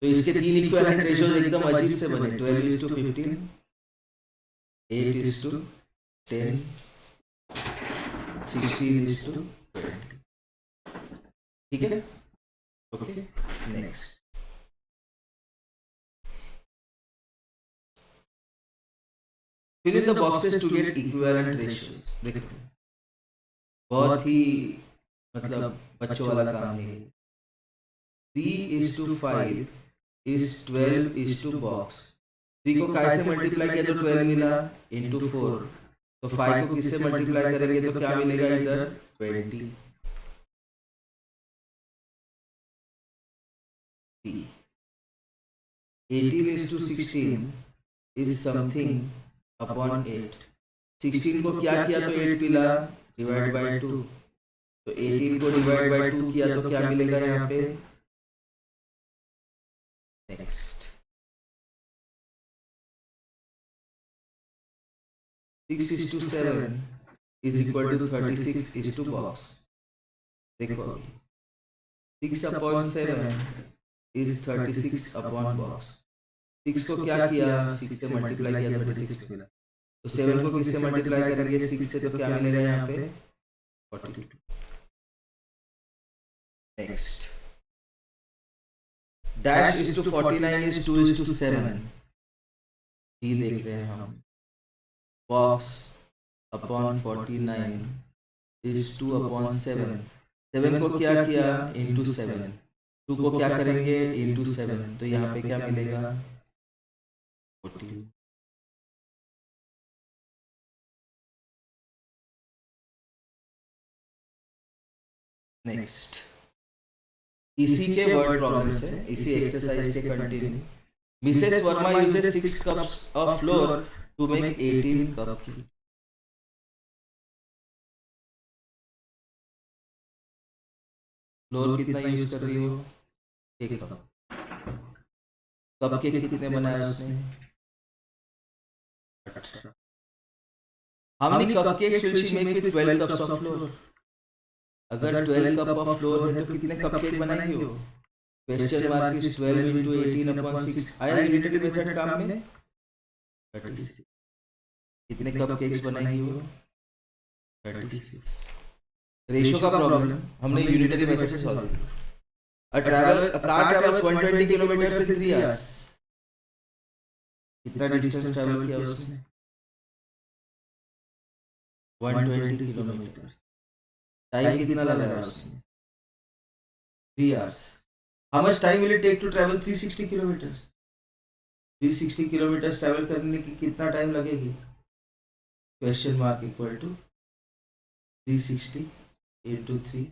Speaker 1: तो इसके 3 इक्विवेलेंट रेशियोज एकदम अजीब से बने, 12:15, 8:10, 16:20। ठीक है, okay. Next fill in the boxes to get equivalent ratios. देखो बहुत ही मतलब बच्चों वाला काम है। 3:5 is 12 is to बॉक्स। 3 को काय से मल्टीप्लाई किया तो 12 मिला, इंटू 4, तो 5 को किससे मल्टीप्लाई करेंगे तो क्या मिलेगा इधर 20। 18:16 is something upon 8। 16 को क्या किया तो 8 मिला, डिवाइड बाय 2, तो 18 को डिवाइड बाय 2 किया तो क्या मिलेगा यहाँ पे। Next 6:7 is equal to 36 is to box. देखो 6/7 is 36/बॉक्स। 6 को क्या किया, 6 से मल्टीप्लाई किया 36 मिला, तो 7 को किससे मल्टीप्लाई करेंगे? 6 से, तो क्या मिलेगा यहाँ पे? 42। Next, dash is to 49 is 2 is to 7। D देख रहे हैं हम। Box upon 49 is 2 upon 7। 7 को क्या किया? इंटू 7। 2 को क्या करेंगे? इंटू 7। तो यहाँ पे क्या मिलेगा? 40। नेक्स्ट, इसी के वर्ड प्रॉब्लम्स है, इसी एक्सरसाइज के continue. Mrs Verma uses 6 cups of flour to make 18 cup. Flour कितना यूज कर रही हो? 1 कप। कप के कितने बनाए उसने? 18। How many cupcakes will she make with 12 cups of floor? अगर 12 कप ऑफ फ्लोर है तो कितने कपकेक बनाएंगे वो? Question mark is 12 into 18 upon 6। आया यूनिटरी मेथड काम में? 36। कितने कपकेक्स बनाएंगे वो? 36। रेशियो का प्रॉब्लम हमने यूनिटरी मेथड से सॉल्व किया। a car travels 120 kilometre in 3 hours। कितना डिस्टेंस ट्रैवल किया उसने? 120 किलोमीटर। टाइम कितना लगाया उसने? 3 hours। How much time will it take to travel 360 kilometers? 360 kilometre travel करने की कितना टाइम लगेगी? Question mark equal to 360 into 3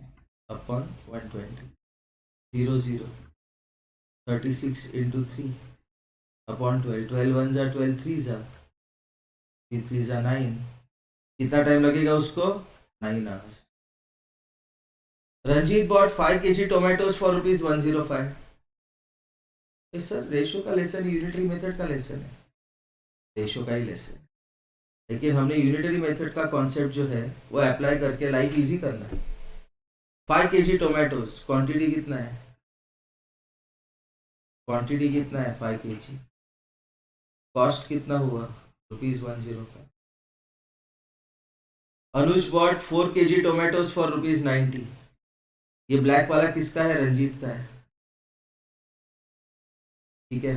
Speaker 1: upon 120। 0 0। 36 into 3 upon 12। 12 1 जा 12 3 जा 3 3 जा 9। कितना टाइम लगेगा उसको? 9 hours। Ranjit bought 5 kg tomatoes for rupees 105। Sir ratio का लेसन यूनिटरी मेथड का लेसन है, रेशो का ही लेसन, लेकिन हमने यूनिटरी मेथड का कॉन्सेप्ट जो है वो अप्लाई करके लाइफ इजी करना है। 5 kg टोमेटोज, क्वांटिटी कितना है? क्वांटिटी कितना है? 5 kg। कॉस्ट कितना हुआ? Rupees 105। Anuj bought 4 kg tomatoes for rupees 90। ये ब्लैक वाला किसका है? रंजीत का है, ठीक है।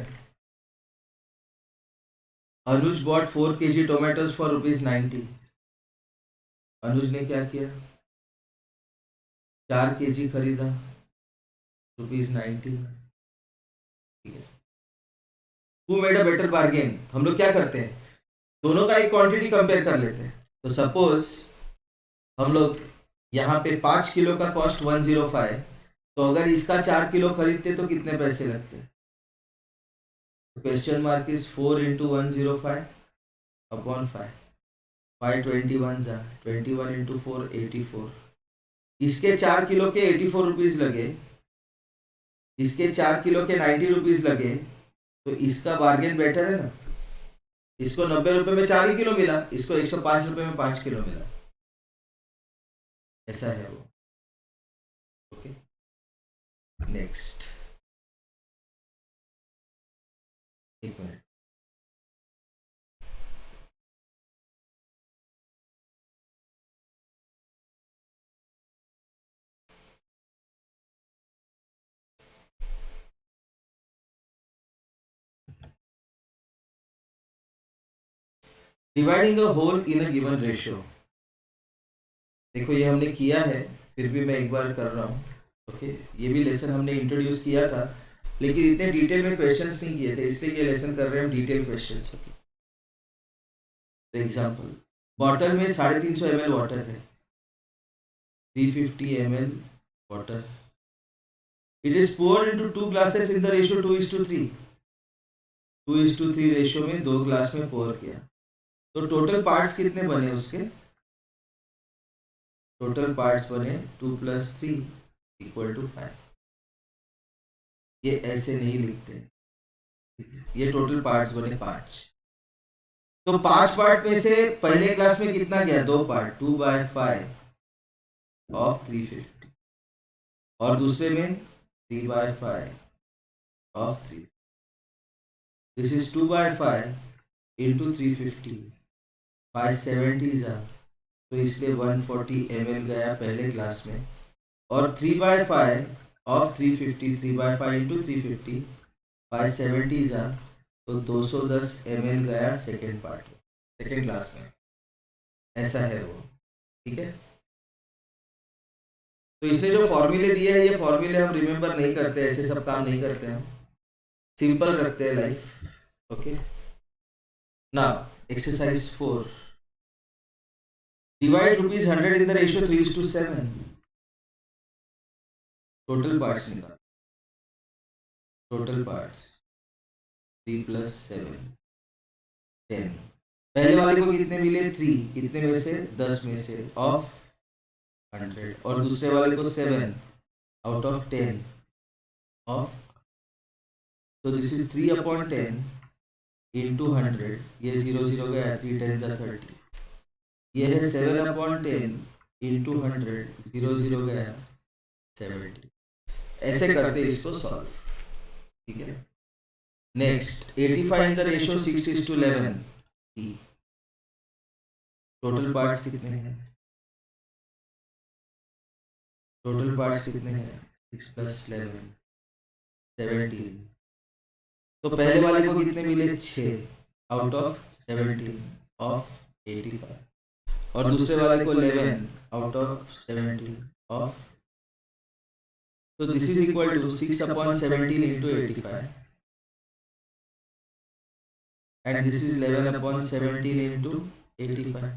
Speaker 1: Anuj bought 4 kg tomatoes for rupees 90। Anuj ने क्या किया? 4 kg खरीदा, रुपीज 90, ठीक है। Who made a better bargain? हम लोग क्या करते हैं, दोनों का एक क्वांटिटी कंपेयर कर लेते हैं। तो सपोज हम लोग यहाँ पे 5 किलो का कॉस्ट 105, तो अगर इसका 4 किलो खरीदते तो कितने पैसे लगते? Question mark is 4 into 105 upon 5। 521 जा 21 into 4 84। इसके 4 किलो के 84 रुपीज लगे, इसके 4 किलो के 90 रुपीज लगे, तो इसका बार्गेन बेटर है ना। इसको 90 रुपए में 4 ही किलो मिला, इसको 105 रुपए में 5 किलो मिला, ऐसा है वो। ओके, नेक्स्ट, एक minute. Dividing a whole in a given ratio. देखो ये हमने किया है, फिर भी मैं एक बार कर रहा हूँ। ओके, ये भी लेसन हमने इंट्रोड्यूस किया था, लेकिन इतने डिटेल में क्वेश्चंस नहीं किए थे, इसलिए ये लेसन कर रहे हैं हम डिटेल क्वेश्चंस। ओके, तो एग्जांपल, बॉटल में 350 ml वाटर है, 350 ml water, it is poured into 2 glasses in the ratio 2:3। 2:3 ratio में 2 ग्लास में पोर किया, तो टोटल पार्ट्स कितने बने उसके? टोटल पार्ट्स बने 2 + 3 = 5। ये ऐसे नहीं लिखते, ये टोटल पार्ट्स बने 5। तो 5 पार्ट में से पहले क्लास में कितना गया? 2 पार्ट, 2/5 ऑफ 350, और दूसरे में 3/5 ऑफ 3। दिस इज 2/5 into 350 570 जा, तो इसलिए 140 ml गया पहले क्लास में, और 3/5 ऑफ 350, 3/5 इंटू 350, 570 जा, तो 210 ml गया सेकेंड पार्ट में, सेकेंड क्लास में, ऐसा है वो। ठीक है, तो इसने जो फॉर्मूले दिए हैं, ये फॉर्मूले हम रिमेंबर नहीं करते, ऐसे सब काम नहीं करते हम, सिंपल रखते हैं life. Okay, now exercise 4, divide ₹100 in the ratio 3:7, total parts निकाल, टोटल पार्ट्स 3 + 7 10, पहले वाले को कितने मिले 3, कितने में से 10 में से ऑफ 100, और दूसरे वाले को 7 आउट ऑफ 10 ऑफ, तो दिस इज 3/10 इंटू 100, ये 0 गया, 3 10 जा 30, ये है 7/10 इंटू 100, 0 गया 70, ऐसे करते इसको सॉल्व। ठीक है, next 85 in the ratio 6:11, total parts कितने हैं, टोटल पार्ट्स कितने हैं 6 + 11 17, तो पहले वाले को कितने मिले 6 आउट ऑफ 17 ऑफ 85, और दूसरे वाले को 11 out of 17 of, so this is equal to 6/17 into 85, and this is 11/17 into 85,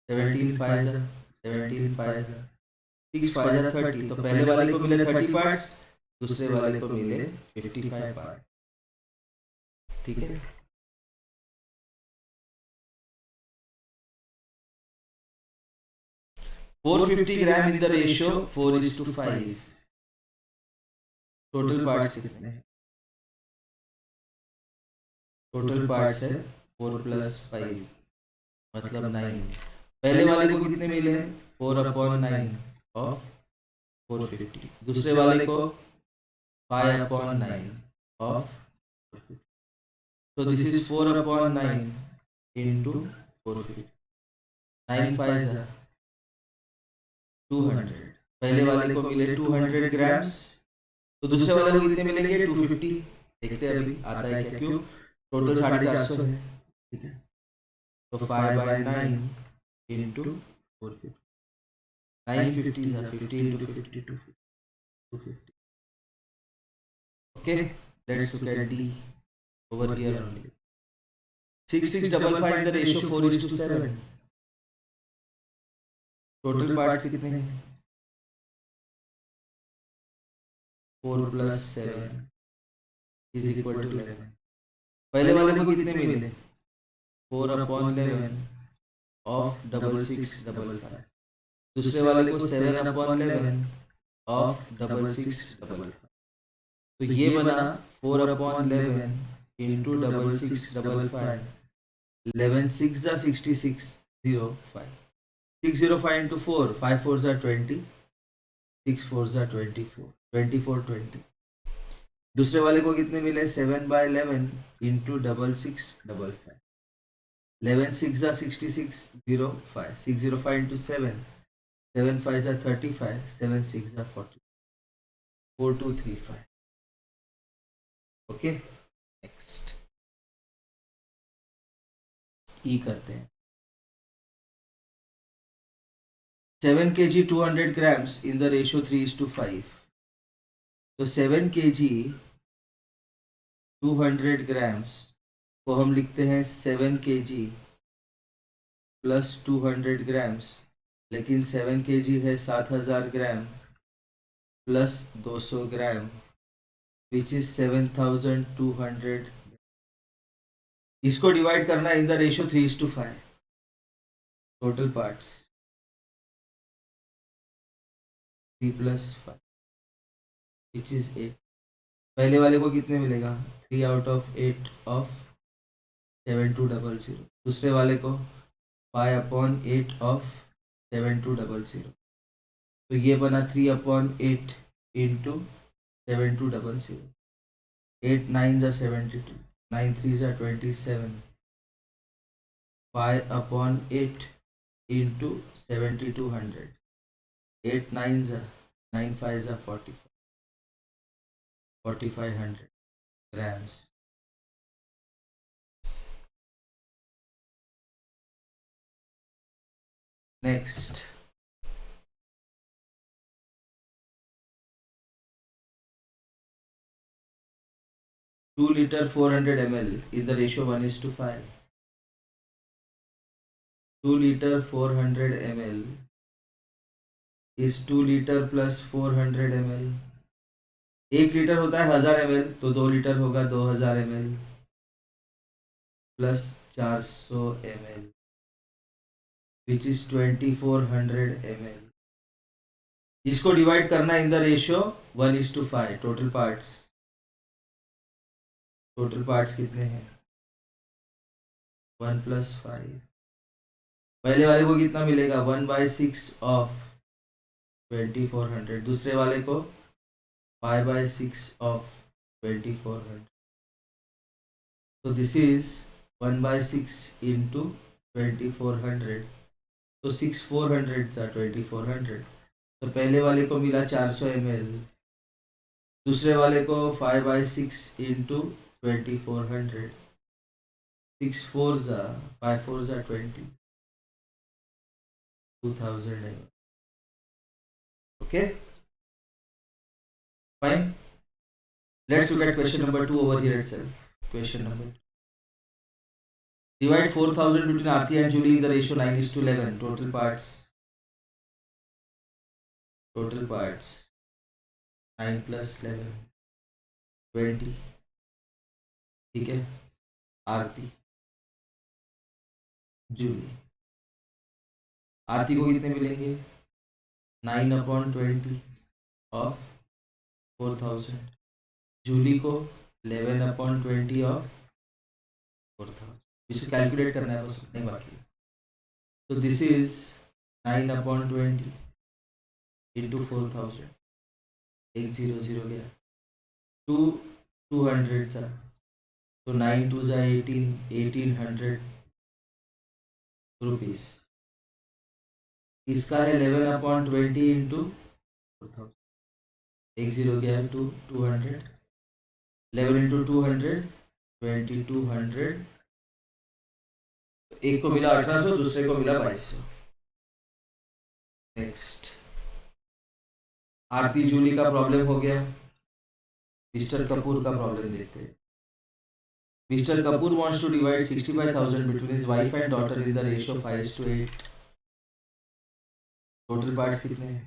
Speaker 1: 17 5 17 5 6 5 30, तो पहले वाले को मिले 30 पार्ट्स, दूसरे वाले को मिले 55 पार्ट। ठीक है, $450 in the ratio 4:5, total parts कितने हैं, टोटल पार्ट्स है 4 + 5 मतलब 9, पहले वाले को कितने मिले 4/9 ऑफ 450, दूसरे वाले को 5/9 of 450, so this is 4/9 into 450, 9 5 200, पहले वाले को मिले 200 ग्राम्स, तो दूसरे वाले को कितने मिलेंगे 250, देखते हैं अभी आता है क्या, क्यों टोटल 450 है। ठीक है, तो 5/9 into 450, 950 50 into 50 250। Okay, let's look at D over here only. 6655 in the ratio 4:7, total parts कितने हैं 4 + 7 is equal to 11, पहले वाले को कितने मिले 4/11 ऑफ 6655, दूसरे वाले को 7/11 ऑफ 6655, तो ये बना 4/11 इंटू 6655, 11 6 जा 66 05, 605 into 4, 5 4s are 20, 6 4s are 24, 24 20, दूसरे वाले को कितने मिले 7/11 इंटू 6655, 11 6 जा 66 05, 605 into 7, 7 5s are 35, 7 6 are 40, 4235। Okay, next ई करते हैं, 7 kg 200 grams in the ratio 3:5, तो 7 kg 200 grams को हम लिखते हैं 7 kg प्लस 200 grams, लेकिन 7 kg है 7000 gram plus 200 gram which is 7200, इसको डिवाइड करना in the ratio 3:5, total parts 3 + 5 which is 8, पहले वाले को कितने मिलेगा 3 आउट ऑफ 8 ऑफ 7200, दूसरे वाले को 5/8 ऑफ 7200, तो ये बना 3/8 इंटू 7200, 8 9 जा 72, 9 3 जा 27, 5/8 into 7200. 8 9s are 9 5s are 4500 grams. Next, 2 liter 400 ml in the ratio 1:5. 2 liter 400 ml is 2 liter plus 400 ml. 1 litre होता है 1000 ml, तो 2 लीटर होगा 2000 ml plus 400 ml which is 2400 ml. इसको डिवाइड करना in the ratio 1:5. Total parts कितने हैं? 1 + 5. पहले वाले को कितना मिलेगा? 1/6 ऑफ 2400. दूसरे वाले को 5/6 ऑफ 2400. तो दिस इज 1/6 इंटू 2400. तो 6 400 2400. तो पहले वाले को मिला 400 ml, दूसरे वाले को 5/6 into 2400. 6 4s 5 4s 20. 2000 ml. Okay, fine. Let's look at question number 2 over here itself. Question number 2. Divide 4000 between Aarti and Julie in the ratio 9:11. Total parts 9 plus 11 20. ठीक है. आरती जूली. आरती को कितने मिलेंगे? 9/20 ऑफ 4000. जूली को 11/20 ऑफ 4000. इसको कैलकुलेट करना है बस, नहीं बाकी. तो दिस इज 9/20 इंटू 4000. 100 गया. 200 तो 9 2s 1800 रुपीज. इसका है 11/20 इंटू 4000. 10 गया 200. 11 इंटू 200 2200. एक को मिला 1800, दूसरे को मिला 2200. नेक्स्ट, आरती जूली का प्रॉब्लम हो गया. मिस्टर कपूर का प्रॉब्लम देखते हैं. Mister Kapoor wants to divide 65,000 between his wife and daughter in the ratio 5:8. Total parts कितने हैं?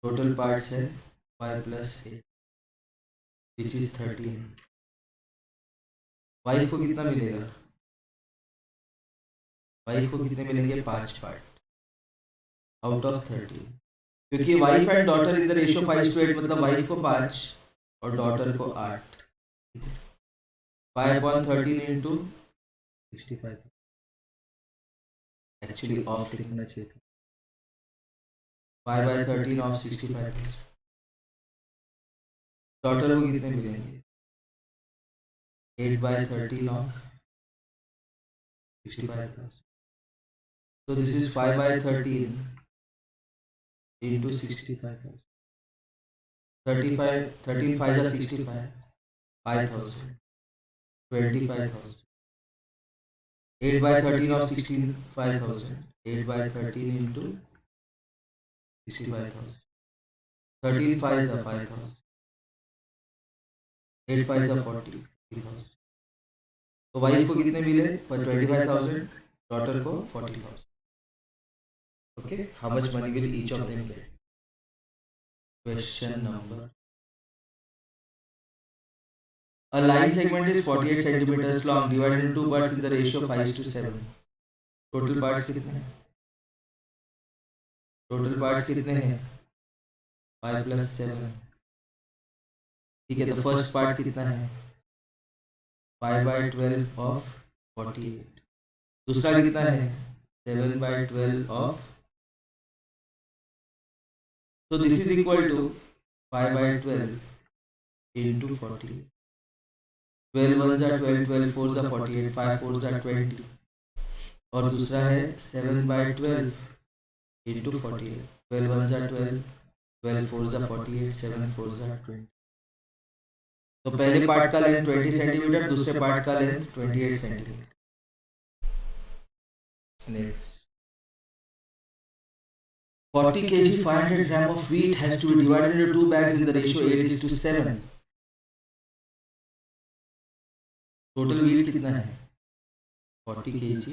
Speaker 1: टोटल पार्ट्स है 5 + 8 विच इज 13. वाइफ को कितना मिलेगा? वाइफ को कितने मिलेंगे? 5 पार्ट आउट ऑफ 13. क्योंकि wife and daughter in the ratio 5:8, मतलब वाइफ को 5 और डॉटर को 8. 5/13 इंटू 65. एक्चुअली ऑफ लिखना चाहिए था. 5/13 ऑफ 65. डॉटर को कितने मिलेंगे? 8/13 ऑफ 65. तो this is 5/13 into 65,000. 35 13 5 are 65. 5,000 25,000. 8/13 of 65,000. 8/13 into 65,000. 13 5s are 5,000. 8 5s are 40,000. तो वाइफ को कितने मिले? 25,000. डॉटर को 40,000. Okay, how much money will each of them get? Question number. A line segment is 48 centimeters long, divided into 2 parts in the ratio 5:7. Total parts कितने हैं? Total parts कितने हैं? 5 + 7. ठीक है. तो फर्स्ट पार्ट कितना है? 5/12 ऑफ 48. दूसरा कितना है? 7/12 of. So this is equal to 5/12 into 40. 12 1 जा 12, 12 4 जा 48, 5 4 जा 20, और दूसरा है 7/12 इंटू 48, 12 1 जा 12, 12 4 जा 48, 7 4 जा 20। तो पहले पार्ट का लेंथ 20 सेंटीमीटर, दूसरे पार्ट का length 28 centimetre. Next, 40 kg 500 gram of wheat has to be divided into 2 bags in the ratio 8:7। Total weight कितना है? 40 kg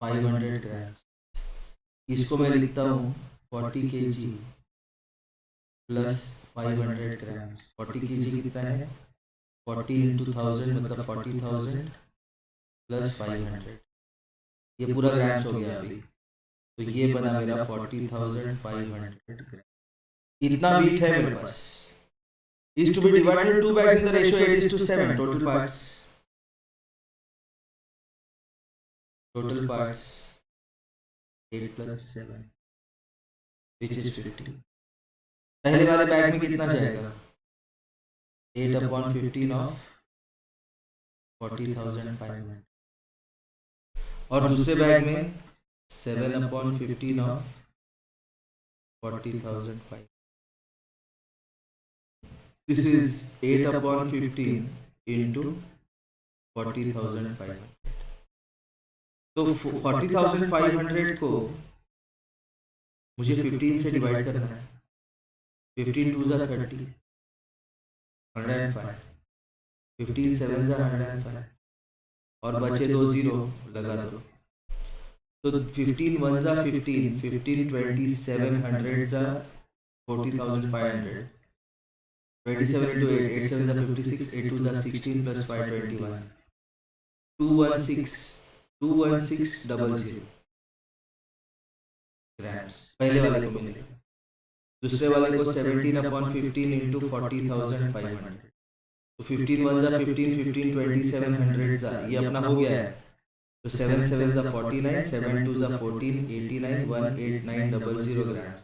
Speaker 1: 500 grams। इसको मैं लिखता हूँ 40 kg प्लस 500 grams। 40 kg कितना है? 40 into 1000 मतलब 40,000 प्लस 500, ये पूरा ग्राम्स हो गया अभी। तो ये बना मेरा 40,500 ग्राम। इतना वेट है मेरे पास। is to be divided into 2 bags in the ratio 8:7। total parts 8 plus 7 which is 50। पहले वाले बैग में कितना जाएगा? 8/15 ऑफ 40,500, और दूसरे बैग में 7/15 ऑफ 40,500। This is 8/15 into 40,500। तो 40,500 को मुझे 15 से डिवाइड करना है। 15 2 जा 30, 105, 15 7 जा 105, और बचे 2 0 लगा दो। तो 15 1 जा 15, 15 27 100 जा 40,500, 27 into 8, 8 7 जा 56, 8 2 जा 16 plus 5 21, 216,00 ग्राम्स पहले वाले को मिलेगा। दूसरे वाले को 17/15 इंटू 40,500। तो 15 1 जा 15, 15 27 100 जा, ये अपना हो गया है। तो 7 7 जा 49, 7 2 जा 14, 89 189,00 ग्राम्स।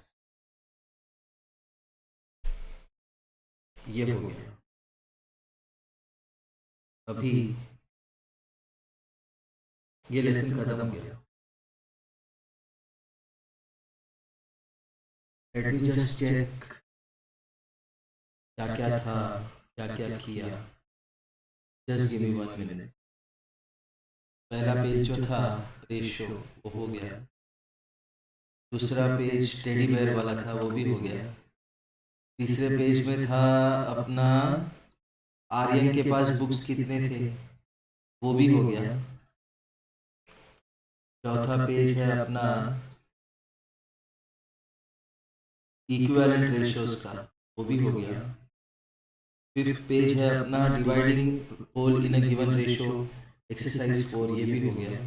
Speaker 1: ये हो गया। अभी ये लेसन खत्म हो गया। लेट मी जस्ट चेक क्या क्या था, क्या क्या किया। Just give me 1 minute. पहला पेज जो था रेशो वो हो गया। दूसरा पेज टेडी बेयर वाला था वो भी हो गया। तीसरे पेज में था अपना आर्यन के पास बुक्स कितने थे वो भी हो गया। चौथा पेज है अपना इक्विवेलेंट रेशियोज का, वो भी हो गया। फिफ्थ पेज है अपना dividing whole in a given ratio exercise 4, ये भी हो गया।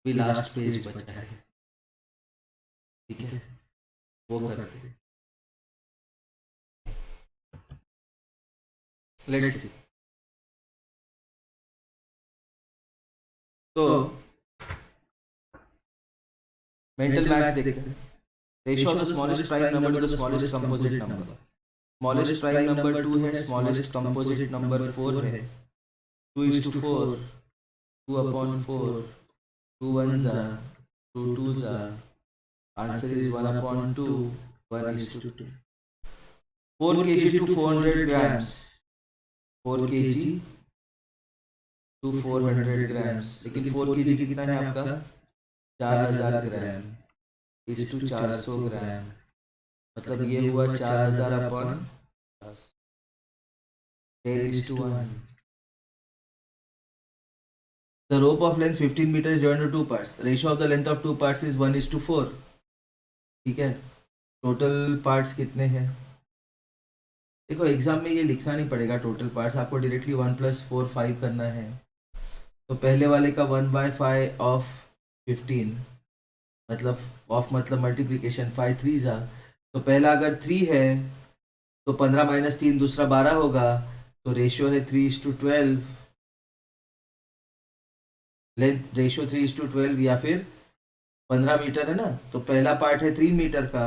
Speaker 1: भी लास्ट पेज बचा है, ठीक है, वो करते हैं। Let's see. तो मेंटल मैथ्स देखते हैं। Ratio of the smallest prime number two the smallest composite number. Smallest prime number 2 है, स्मॉलेस्ट कंपोजिट नंबर 4 है। 2:4, 2/4, 2 1 जा 2 2 जा, answer is 1/2, 1:2। 4 kg to 400 grams, 4 kg to 400 grams। लेकिन 4 kg कितना है आपका? 4000 ग्राम इज टू 400 ग्राम, मतलब ये हुआ 4000/10 10:1। The rope of length 15 meters is divided into 2 parts. Ratio of the length of 2 parts is 1:4। ठीक है, टोटल पार्ट्स कितने हैं? देखो एग्जाम में ये लिखना नहीं पड़ेगा टोटल पार्ट्स, आपको डायरेक्टली 1 + 4 5 करना है। तो पहले वाले का 1/5 ऑफ 15, मतलब ऑफ मतलब मल्टीप्लिकेशन, 5 3 जा। तो पहला अगर 3 है तो 15 - 3 दूसरा 12 होगा। तो रेशियो है 3:12। लेंथ रेशियो 3:12, या फिर 15 मीटर है ना, तो पहला पार्ट है 3 मीटर का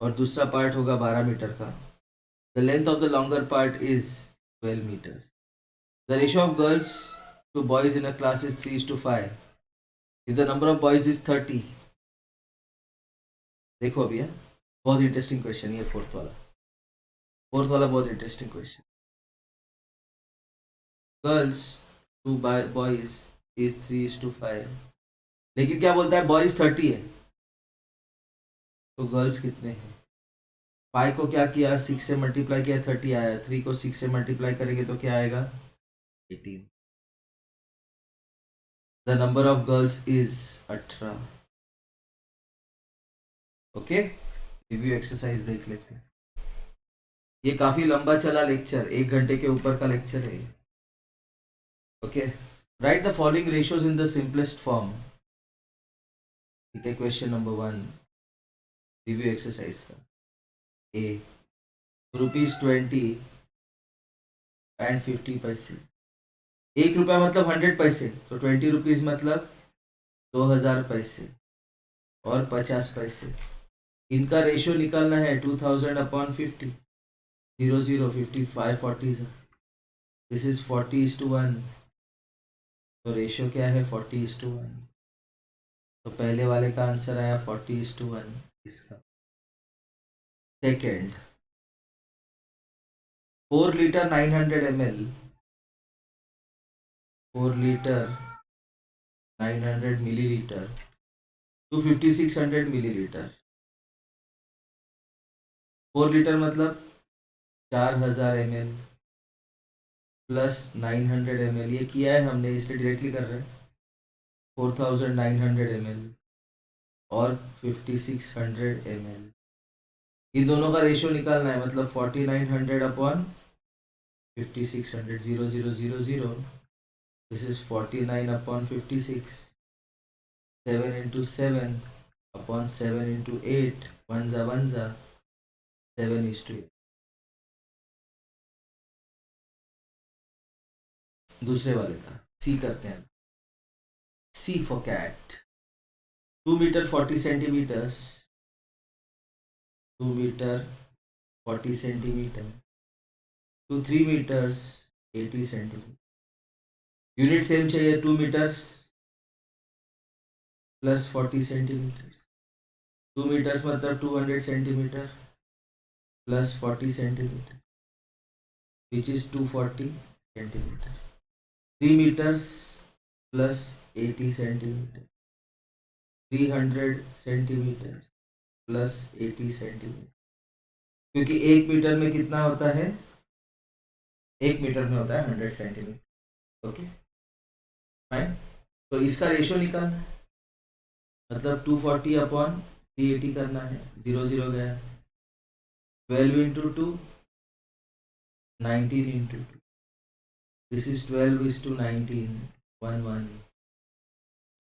Speaker 1: और दूसरा पार्ट होगा 12 मीटर का। The length of the longer part is 12 meters. The ratio of girls to boys in a class is 3:5. If the number of boys is 30, देखो अभी बहुत इंटरेस्टिंग क्वेश्चन ये फोर्थ वाला बहुत interesting question. Girls to boys is 3:5, लेकिन क्या बोलता है बॉयज 30 है, तो गर्ल्स कितने हैं. 5 को क्या किया 6 से मल्टीप्लाई किया 30 आया, 3 को 6 से मल्टीप्लाई करेंगे तो क्या आएगा 18. The number of girls is 18. Okay, review exercise देख लेते हैं. ये काफी लंबा चला लेक्चर, 1 घंटे के ऊपर का लेक्चर है. Okay, right the following ratios in the simplest form. ठीक है, क्वेश्चन नंबर 1 रिव्यू एक्सरसाइज का. ए ₹20 एंड 50 पैसे. 1 रुपया मतलब 100 पैसे, तो 20 रुपीज मतलब 2000 पैसे और 50 पैसे. इनका रेशियो निकालना है 2000/50. 0 0 55 40. This is 40:1. तो रेशियो क्या है 40:1. तो पहले वाले का आंसर आया 40:1 इसका. Second, 4 litre 900 ml, 4 litre 900 millilitre to 5600 millilitre. 4 litre मतलब 4000 ml प्लस 900 ml. ये किया है हमने इसलिए डायरेक्टली कर रहे हैं. 4900 ml और 5600 ml. इन दोनों का रेशियो निकालना है, मतलब 4900/5600. 0 0 0 0. This is 49/56. 7 into 7/7 into 8. 1 जा 1 जा 7:8. दूसरे वाले का सी करते हैं. C for cat. 2 metre 40 centimetres, 2 metre 40 centimetre to 3 metres 80 centimetre. Unit same चाहिए, 2 मीटर्स प्लस 40 सेंटीमीटर. 2 मीटर्स मतलब 200 centimetre plus 40 centimetre which is 240 centimetre. 3 metres plus 80 centimetre. 300 centimetre plus 80 centimetre. क्योंकि 1 मीटर में कितना होता है, 1 मीटर में होता है 100 सेंटीमीटर. Okay fine. तो इसका रेशियो निकालना है, मतलब 240/380 करना है. 0 0 गया. 12 into 2 19 into 2. This is 12:19 1 1.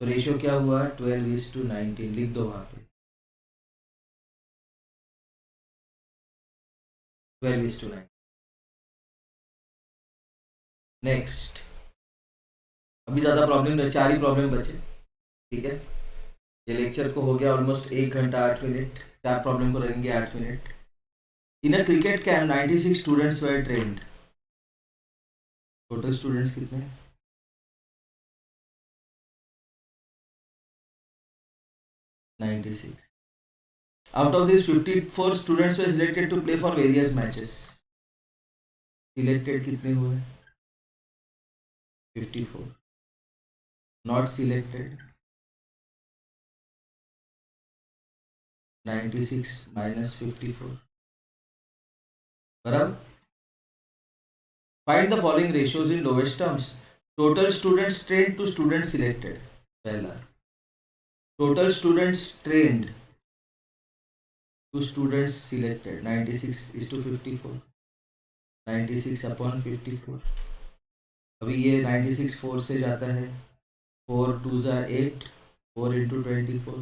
Speaker 1: तो रेशियो क्या हुआ 12:19. लिख दो वहां पे 12:9. नेक्स्ट, अभी ज़्यादा प्रॉब्लम नहीं, 4 ही प्रॉब्लम बचे. ठीक है, ये लेक्चर को हो गया ऑलमोस्ट 1 घंटा 8 मिनट. 4 प्रॉब्लम को रहेंगे 8 minute. In a cricket camp 96 students were trend. Total students कितने हैं 96. Out of this 54 students were selected to play for various matches. Selected कितने हुए 54. Not selected 96 minus 54. बराबर. Find the following ratios in lowest terms. Total students trained to students selected. पहला, total students trained to students selected 96:54. 96/54. अभी ये 96 4 से जाता है. 4 2 8. 4 into 24.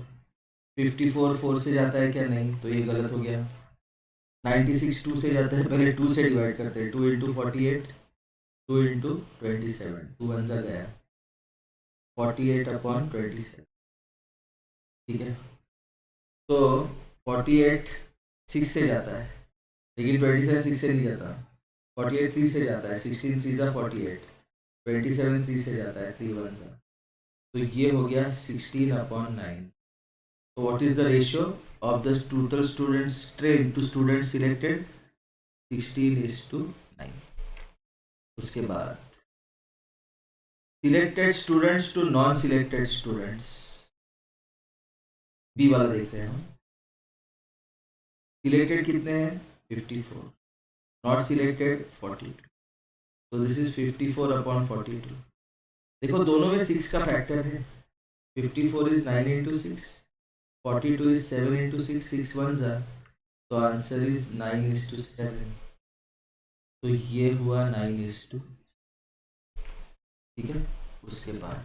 Speaker 1: 54 4 से जाता है क्या, नहीं, तो ये गलत हो गया. 96 2 से जाता है, पहले 2 से डिवाइड करते हैं. 2 into 48. 2 into 27. 2 1 जा गया 48/27. ठीक है, तो 48 6 से जाता है, लेकिन 27 6 से नहीं जाता, 48 3 से जाता है, 16 3 सा 48, 27 3 से जाता है, 3 1 सा, तो ये हो गया 16/9. तो what is the ratio of the total students train to students selected? 16:9. उसके बाद selected students to non selected students, B वाला देख रहे हैं हम. सिलेक्टेड कितने हैं? 54. Not selected 42. तो दिस इज 54/42. देखो दोनों में 6 का फैक्टर है. 54 इज 9 into 6, 42 इज 7 into 6, 6 1 जा, तो आंसर इज 9:7. तो ये हुआ 9:, ठीक है. उसके बाद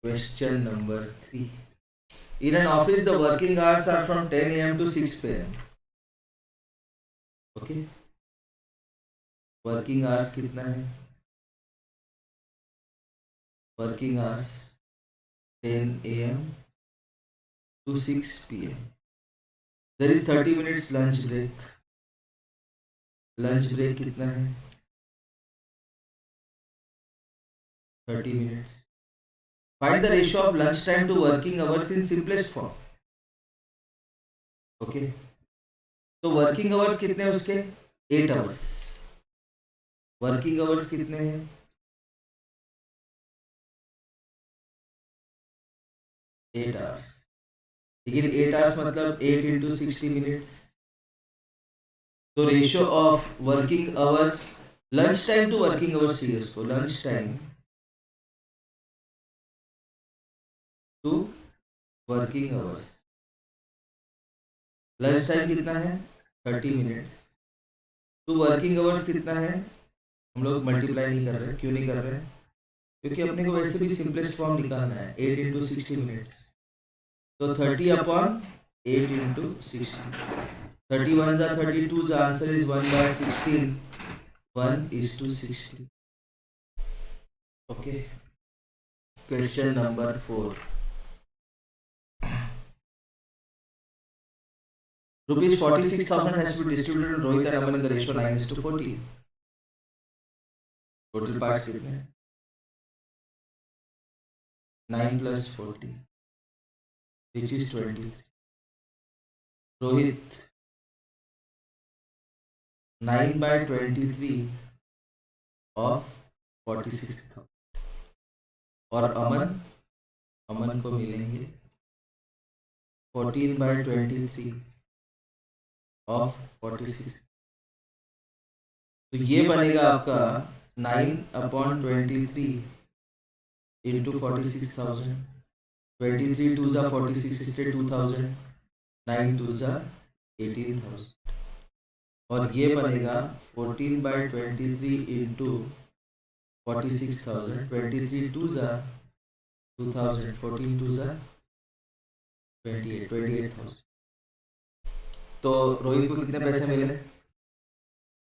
Speaker 1: question number 3. In an office, the working hours are from 10 a.m. to 6 p.m. Okay. Working hours कितना है? Working hours 10 a.m. to 6 p.m. There is 30 minutes lunch break. Lunch break कितना है? 30 minutes. Find the ratio of lunch time to working hours in simplest form. Okay. तो working hours कितने हैं उसके? 8 hours. Working hours कितने हैं? 8 hours. लेकिन 8 hours मतलब 8 into 60 minutes. तो ratio of working hours, lunch time to working hours चाहिए उसको. Lunch time to working hours. Lunch time कितना है? 30 मिनट्स. टू वर्किंग आवर्स कितना है? हम लोग मल्टीप्लाई नहीं कर रहे. क्यों नहीं कर रहे? क्योंकि अपने को वैसे भी सिंपलेस्ट फॉर्म निकालना है. 8 into 60 मिनट्स, तो 30/8 into 60. 31 जा 32 जा, answer is 1/16. 1:16. Okay. Question number 4. Rupees 46,000 has to be distributed on Rohit and Aman in the ratio 9:14. Total parts कितने हैं? 9 plus 40, which is 23. Rohit 9/23 of 46,000. और अमन को मिलेंगे 14/23 of 46. तो ये बनेगा आपका 9/23 into 46,000. 23 2 जा 46 इसलिए 2,000. 9 2 जा 18,000. और ये बनेगा 14/23 into 46,000. 23 2 जा 2,000. 14 2 जा 28,000. तो रोहित को कितने पैसे मिले?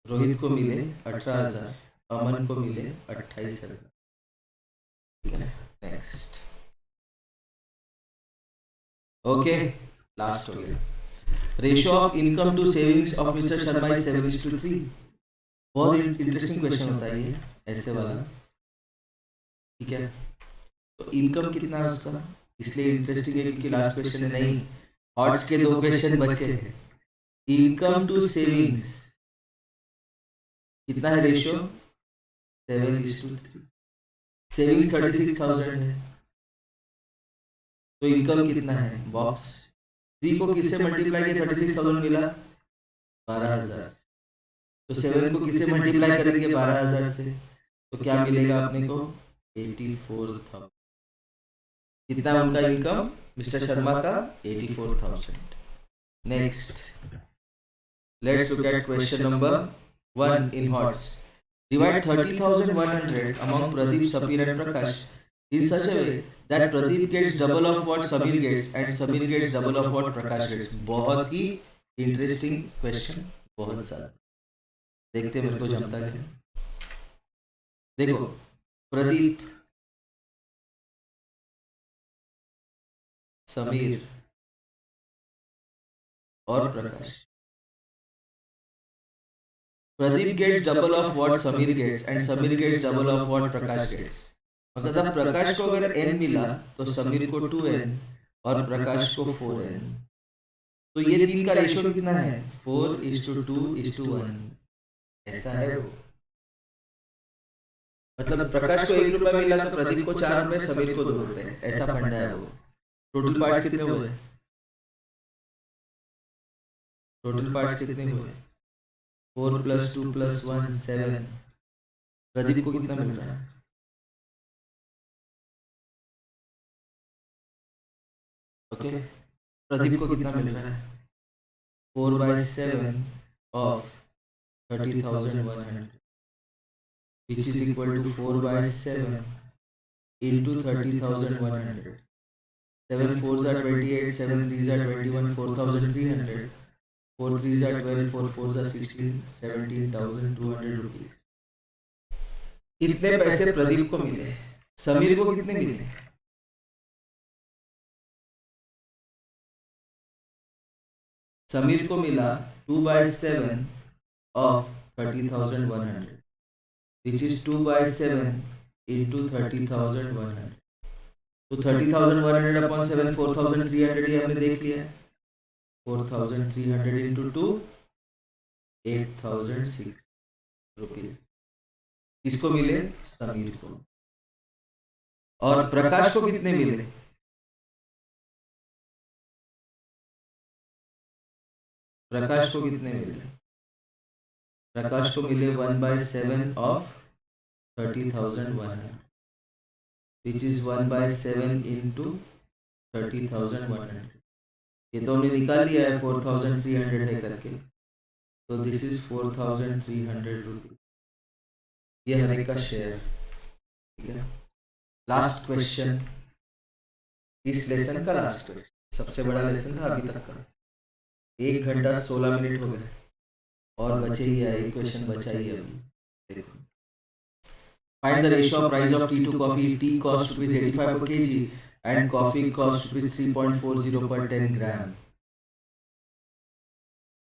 Speaker 1: रोहित को मिले 18,000. अमन को मिले 28,000. ठीक है. नेक्स्ट. ओके, लास्ट हो गया. Ratio of income to savings of mister Sharma is 7:3. बहुत इंटरेस्टिंग क्वेश्चन होता है ये, ऐसे वाला. ठीक है. तो इनकम कितना है उसका? इसलिए इंटरेस्टिंग है क्योंकि लास्ट क्वेश्चन है. नहीं, हॉट्स के 2 क्वेश्चन बचे हैं. इनकम टू सेविंग्स कितना है रेशियो? 7:3. सेविंग्स 36,000 है, तो इनकम कितना है? बॉक्स 3 को किससे मल्टीप्लाई किया? 36,000 मिला 12,000. तो 7 को किससे मल्टीप्लाई करेंगे? 12,000 से. तो क्या मिलेगा अपने को? 84,000. कितना उनका इनकम मिस्टर शर्मा का? 84,000. Next, let's look at question number 1 in HOTS. Divide 30,100 among Pradeep, Samir and Prakash in such a way that Pradeep gets double of what Samir gets and Samir gets double of what Prakash gets. बहुत ही interesting question, बहुत ज़्यादा. देखते मेरे को जमता है. देखो, प्रदीप, समीर और Prakash Pradeep gets double of what Sameer gets and Sameer gets double of what Prakash gets. मतलब प्रकाश को अगर n मिला तो समीर को 2n और प्रकाश को 4n। तो ये तीन का रेशो कितना है? 4:2:1। ऐसा है वो। मतलब प्रकाश को 1 रुपया मिला तो प्रदीप को 4 रुपए, समीर को 2 रुपए, ऐसा फंडा है वो। टोटल पार्ट्स कितने हुए? टोटल पार्ट्स कितने हुए? 4 + 2 + 1 7। प्रदीप को कितना मिल रहा है? ओके, प्रदीप को कितना मिल रहा है? 4/7 of 30,100, which is equal to 4/7 into 30,100. 7 4s are 28, 7 3s are 21, 4,300, 4 3s are 12, 4 4s are 16, 17,200 rupees। इतने पैसे प्रदीप को मिले। समीर को कितने मिले? समीर को मिला 2/7 of 30,100, which is 2/7 into 30,100। तो 30,100 अपॉन 7 4,300 ये हमने देख लिया है। 4,300 into 2 8,006 रुपीज। किसको मिले? समीर को। और प्रकाश को कितने मिले? प्रकाश को कितने मिले? प्रकाश को मिले 1/7 of 30,100, which is 1/7 into 30,100। ये तो हमने निकाल लिया है 4,300 है करके। तो दिस इज 4,300 रुपीज। ये हर एक का शेयर। ठीक है, लास्ट क्वेश्चन, इस लेसन का लास्ट क्वेश्चन, सबसे बड़ा लेसन था अभी तक का। 1 घंटा 16 मिनट हो गए और बचे ही है, एक क्वेश्चन बचा ही है अभी। देखो, find the ratio of price of tea to coffee. Tea cost ₹85 per kg and coffee cost ₹3.40 per 10 gram.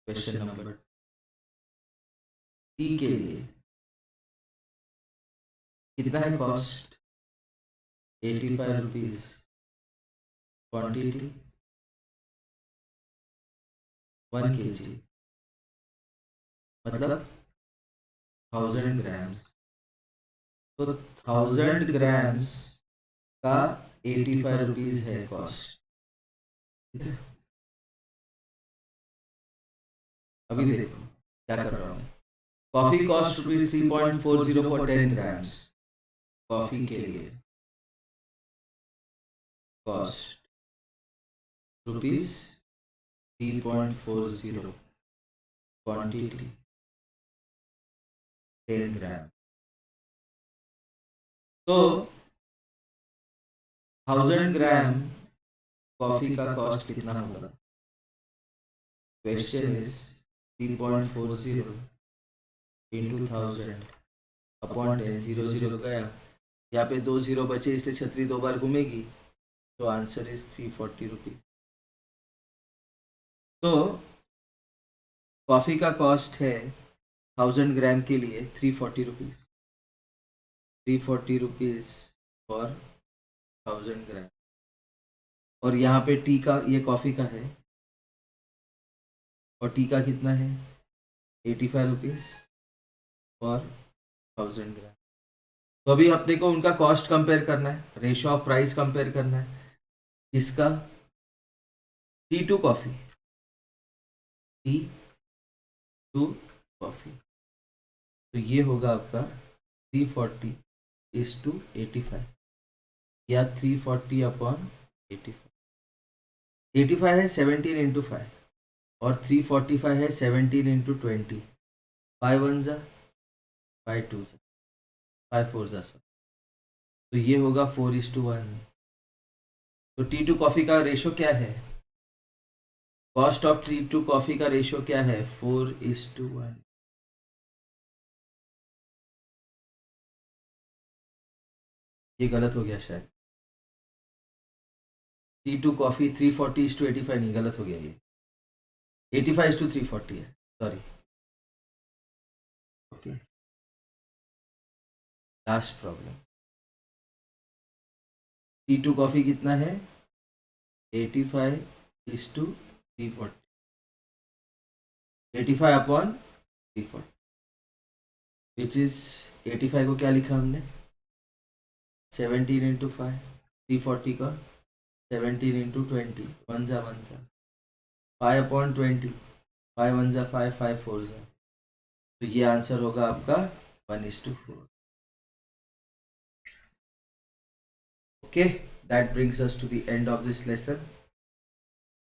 Speaker 1: Question number, tea के लिए कितना है कॉस्ट? 85 रुपीज। क्वांटिटी 1 kg, मतलब 1000 ग्राम्स। तो 1000 ग्राम्स का 85 रुपीज है कॉस्ट। अभी देखो क्या कर रहा हूँ। Coffee cost ₹3.40 for 10 grams। Coffee के लिए कॉस्ट ₹3.40, क्वांटिटी 10 ग्राम। तो 1000 ग्राम कॉफी का कॉस्ट कितना होगा? Question is 3.40 into 1000 upon 10। 0 0 गया, यहाँ पे 2 0 बचे, इसलिए छतरी 2 बार घूमेगी। तो आंसर इज 340 रुपीज। तो कॉफी का कॉस्ट है 1000 ग्राम के लिए 340 रुपीज। 340 रुपीज फॉर 1000 ग्राम। और यहाँ पे टी का, ये कॉफी का है, और टी का कितना है? 85 रुपीज फॉर 1000 ग्राम। तो अभी अपने को उनका कॉस्ट कंपेयर करना है, रेशियो ऑफ प्राइस कंपेयर करना है। इसका tea to coffee, tea to coffee, तो ये होगा आपका 340:85 या 340 अपॉन 85। 85 है 17 into 5 और 345 है 17 into 20। 5 1 जा, 5 2 जा, 5 4 जा। तो ये होगा 4:1। तो टी टू कॉफ़ी का रेशो क्या है? Cost of tea to coffee का रेशो क्या है? 4:1। ये गलत हो गया शायद। टी टू कॉफ़ी 340:85 नहीं, गलत हो गया ये। 85:340 है, sorry. Okay, last problem. T2 coffee कितना है? 85:340, 85 अपॉन 340, विच इज 85 को क्या लिखा हमने? 17 इंटू 5, 340 का 17 इंटू 20, 1 जा 5 अपॉन 20, 5 1 जा 5, 5 4 जा, तो ये आंसर होगा आपका 1:4। Okay, that brings us to the end of this lesson.